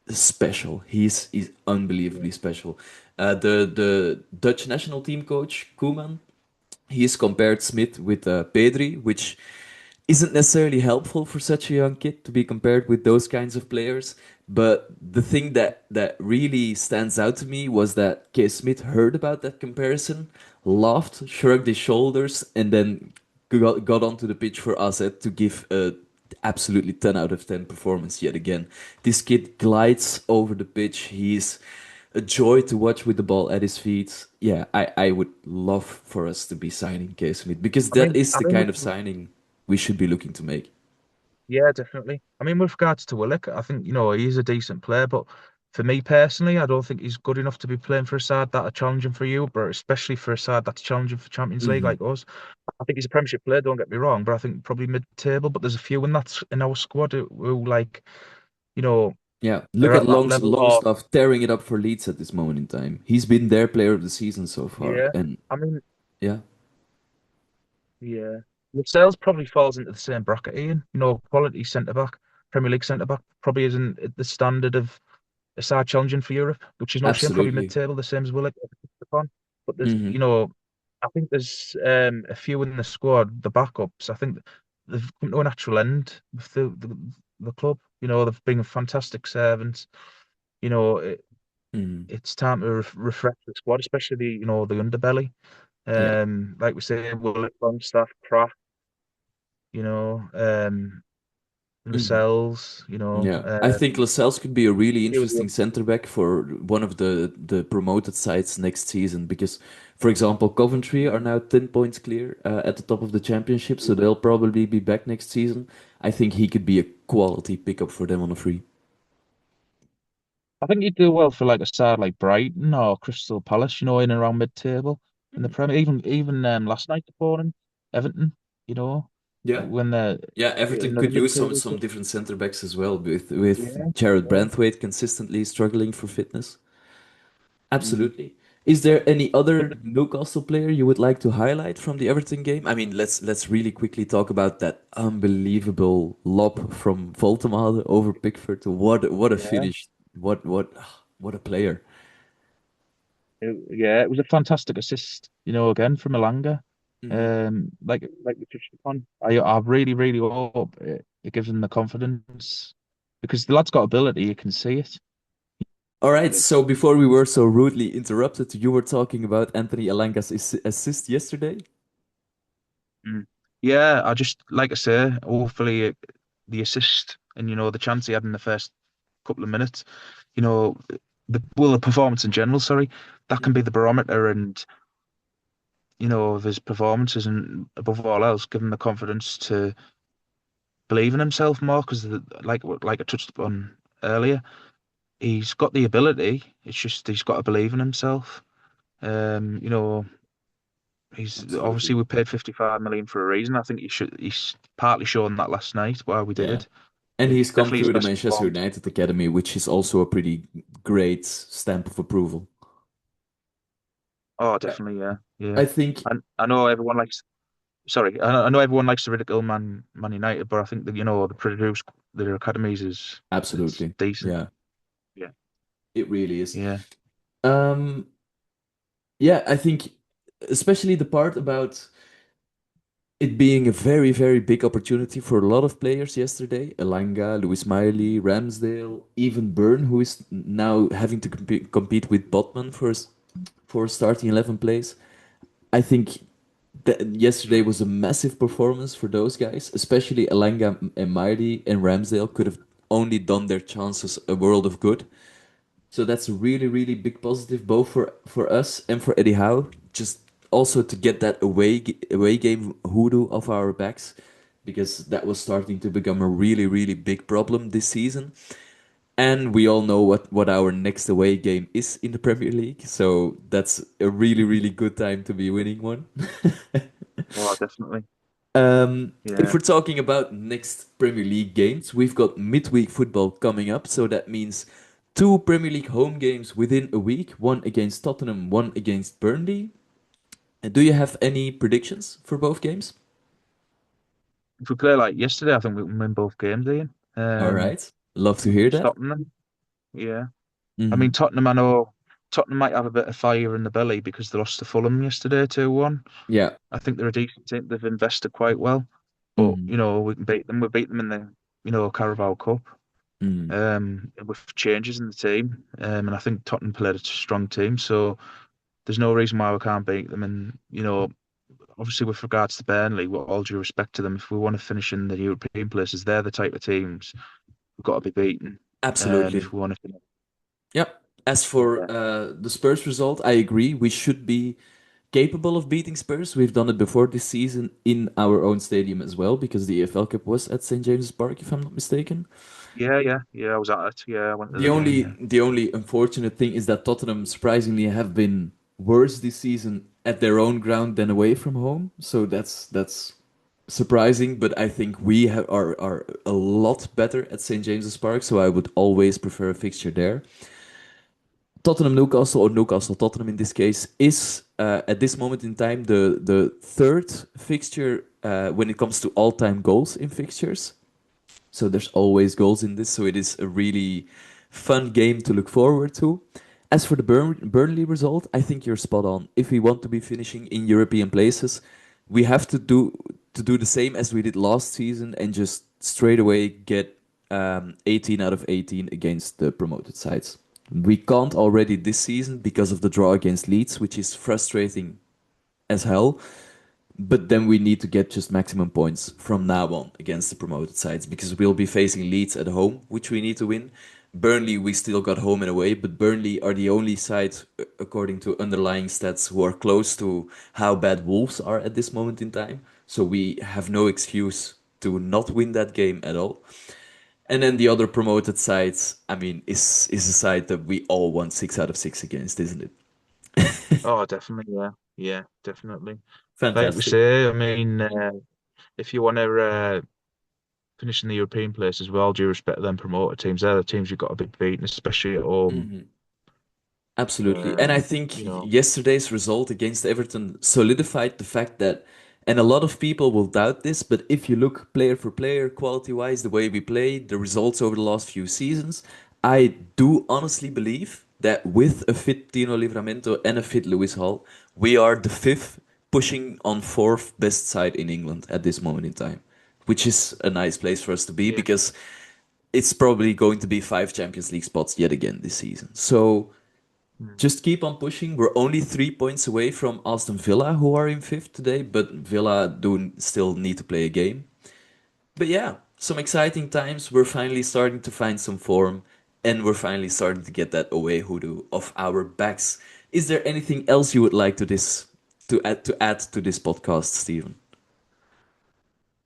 special. He's yeah. unbelievably special. The Dutch national team coach, Koeman, he's compared Smith with Pedri, which isn't necessarily helpful for such a young kid to be compared with those kinds of players. But the thing that really stands out to me was that K. Smith heard about that comparison, laughed, shrugged his shoulders, and then got onto the pitch for AZ to give a absolutely 10 out of 10 performance yet again. This kid glides over the pitch. He's a joy to watch with the ball at his feet. Yeah, I would love for us to be signing K. Smith because that is I the mean, kind of signing we should be looking to make. yeah, definitely. I mean, with regards to Willock, I think, he's a decent player, but for me personally, I don't think he's good enough to be playing for a side that are challenging for you, but especially for a side that's challenging for Champions League Hmm. like us. I think he's a Premiership player, don't get me wrong, but I think probably mid-table, but there's a few in our squad who like, you know, Yeah, look they're at at that level of, Longstaff tearing it up for Leeds at this moment in time. He's been their player of the season so far, yeah. and I mean, yeah, yeah. Lascelles probably falls into the same bracket, Ian. Quality centre back, Premier League centre back, probably isn't at the standard of a side challenging for Europe, which is no shame, probably absolutely. mid-table, the same as Willock upon. But there's, Hmm. I think there's a few in the squad, the backups. I think they've come to a natural end with the club. They've been fantastic servants. You know, it, Hmm. it's time to refresh the squad, especially the underbelly. Yeah. Like we say, Willock, Longstaff, Pratt. You know, Hmm. Lascelles. Yeah, I think Lascelles could be a really Few of the interesting center back for one of the promoted sides next season because, for example, Coventry are now 10 points clear at the top of the championship, so they'll probably be back next season. I think he could be a quality pickup for them on a free. I think he'd do well for like a side like Brighton or Crystal Palace, in and around mid-table in the Premier. Even last night opponent Everton, you know, Yeah. when they're Yeah, Everton another could use mid-table some club. different center backs as well with Yeah, Jared yeah. Branthwaite consistently struggling for fitness. Mm. Absolutely. Is there any But other Newcastle player you would like to highlight from the Everton game? I mean, let's really quickly talk about that unbelievable lob from Voltemade over Pickford. What a yeah, finish. What a player. yeah, it was a fantastic assist, again from Elanga. Hmm. Like we touched upon, I really, really hope it gives him the confidence because the lad's got ability, you can see it. All right, so before we He's were so rudely interrupted, you were talking about Anthony Elanga's assist yesterday? Mm. Yeah, I just like I say, hopefully the assist and the chance he had in the first couple of minutes, you know, the performance in general, sorry, that can be Hmm. the barometer and of his performances and above all else, give him the confidence to believe in himself more because like I touched upon earlier, he's got the ability. It's just he's got to believe in himself. Um, you know, He's obviously Absolutely. we paid 55 million for a reason. I think he's partly shown that last night why we did Yeah. it. And he's come Definitely his through the best Manchester performance. United Academy, which is also a pretty great stamp of approval. Oh, Yeah. definitely, yeah, yeah. I think And I know everyone likes. Sorry, I know everyone likes to ridicule Man United, but I think that the produce their academies is it's absolutely. decent. Yeah, Yeah, it really is. yeah, Um, yeah, I think especially the part about it being a very, very big opportunity for a lot of players yesterday. Elanga, Lewis Miley, Ramsdale, even Byrne, who is now having to compete with Botman for starting 11 place. I think that yesterday was a massive performance for those guys, especially Elanga and Miley and Ramsdale could have only done their chances a world of good. So that's a really, really big positive, both for us and for Eddie Howe. Just also to get that away game hoodoo off our backs, because that was starting to become a really, really big problem this season. And we all know what our next away game is in the Premier League, so that's a really, really good time to be winning one. Oh, definitely. If Yeah. we're talking about next Premier League games, we've got midweek football coming up, so that means two Premier League home games within a week, one against Tottenham, one against Burnley. And do you have any predictions for both games? If we play like yesterday, I think we can win both games, Ian. All right, love to hear that. Stopping them. Yeah. I mean, Hmm. Tottenham, I know Tottenham might have a bit of fire in the belly because they lost to Fulham yesterday 2-1. Yeah. I think they're a decent team. They've invested quite well. But, Hmm. we can beat them. We beat them in the, Carabao Cup. Hmm. With changes in the team. And I think Tottenham played a strong team. So there's no reason why we can't beat them. And, obviously with regards to Burnley, with all due respect to them, if we want to finish in the European places, they're the type of teams we've got to be beaten. Absolutely. If we want to finish. Yep. As for Yeah. the Spurs result, I agree. We should be capable of beating Spurs. We've done it before this season in our own stadium as well, because the EFL Cup was at St. James's Park, if I'm not mistaken. Yeah. I was at it. Yeah, I went to The the game. only Yeah. the only unfortunate thing is that Tottenham surprisingly have been worse this season at their own ground than away from home. So that's surprising, but I think we are a lot better at St. James's Park, so I would always prefer a fixture there. Tottenham Newcastle, or Newcastle Tottenham in this case, is at this moment in time the third fixture when it comes to all-time goals in fixtures. So there's always goals in this, so it is a really fun game to look forward to. As for the Burnley result, I think you're spot on. If we want to be finishing in European places, we have to do the same as we did last season and just straight away get 18 out of 18 against the promoted sides. We can't already this season because of the draw against Leeds, which is frustrating as hell. But then we need to get just maximum points from now on against the promoted sides because we'll be facing Leeds at home, which we need to win. Burnley, we still got home and away, but Burnley are the only side, according to underlying stats, who are close to how bad Wolves are at this moment in time. So we have no excuse to not win that game at all. And then the other promoted sides, I mean, is a side that we all want 6 out of 6 against, isn't it? Oh, definitely. Yeah. Yeah, definitely. Like we Fantastic. say, I mean, if you want to finish in the European places, with all due respect to them promoted teams, they're the teams you've got to be beating, especially at home. Mhm. Absolutely. And I think You know, yesterday's result against Everton solidified the fact that, and a lot of people will doubt this, but if you look player for player, quality wise, the way we play, the results over the last few seasons, I do honestly believe that with a fit Tino Livramento and a fit Lewis Hall, we are the fifth, pushing on fourth best side in England at this moment in time, which is a nice place for us to be yeah. because it's probably going to be 5 Champions League spots yet again this season. So Mm. just keep on pushing. We're only 3 points away from Aston Villa, who are in fifth today, but Villa do still need to play a game. But yeah, some exciting times. We're finally starting to find some form, and we're finally starting to get that away hoodoo off our backs. Is there anything else you would like to add to this podcast, Stephen?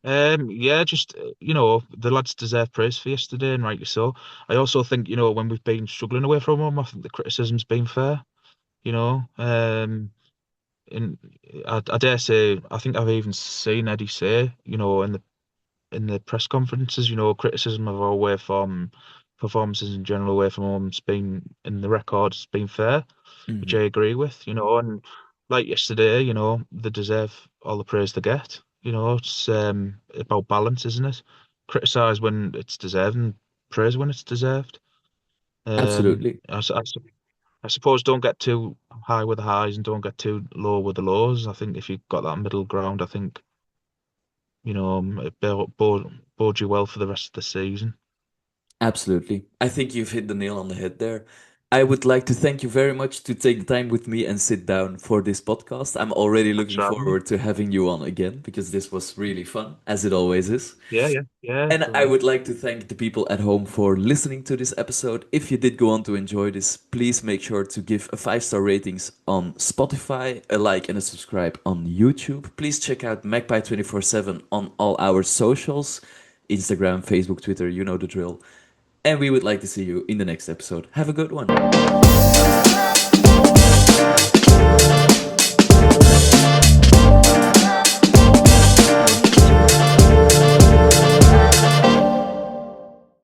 Yeah, just the lads deserve praise for yesterday, and rightly so. I also think when we've been struggling away from them, I think the criticism's been fair. You know, and I dare say, I think I've even seen Eddie say, in the press conferences, criticism of our away from performances in general away from home's been in the record has been fair, which Hmm. I agree with, and like yesterday, they deserve all the praise they get. It's about balance, isn't it? Criticize when it's deserved and praise when it's deserved. Absolutely. I, I suppose don't get too high with the highs and don't get too low with the lows. I think if you've got that middle ground, I think, it bodes you well for the rest of the season. Absolutely. I think you've hit the nail on the head there. I would like to thank you very much to take the time with me and sit down for this podcast. I'm already Thanks looking for having me. forward to having you on again because this was really fun, as it always is. Yeah. And I would like to thank the people at home for listening to this episode. If you did go on to enjoy this, please make sure to give a 5-star ratings on Spotify, a like and a subscribe on YouTube. Please check out Magpie247 on all our socials, Instagram, Facebook, Twitter, you know the drill. And we would like to see you in the next episode. Have a good one.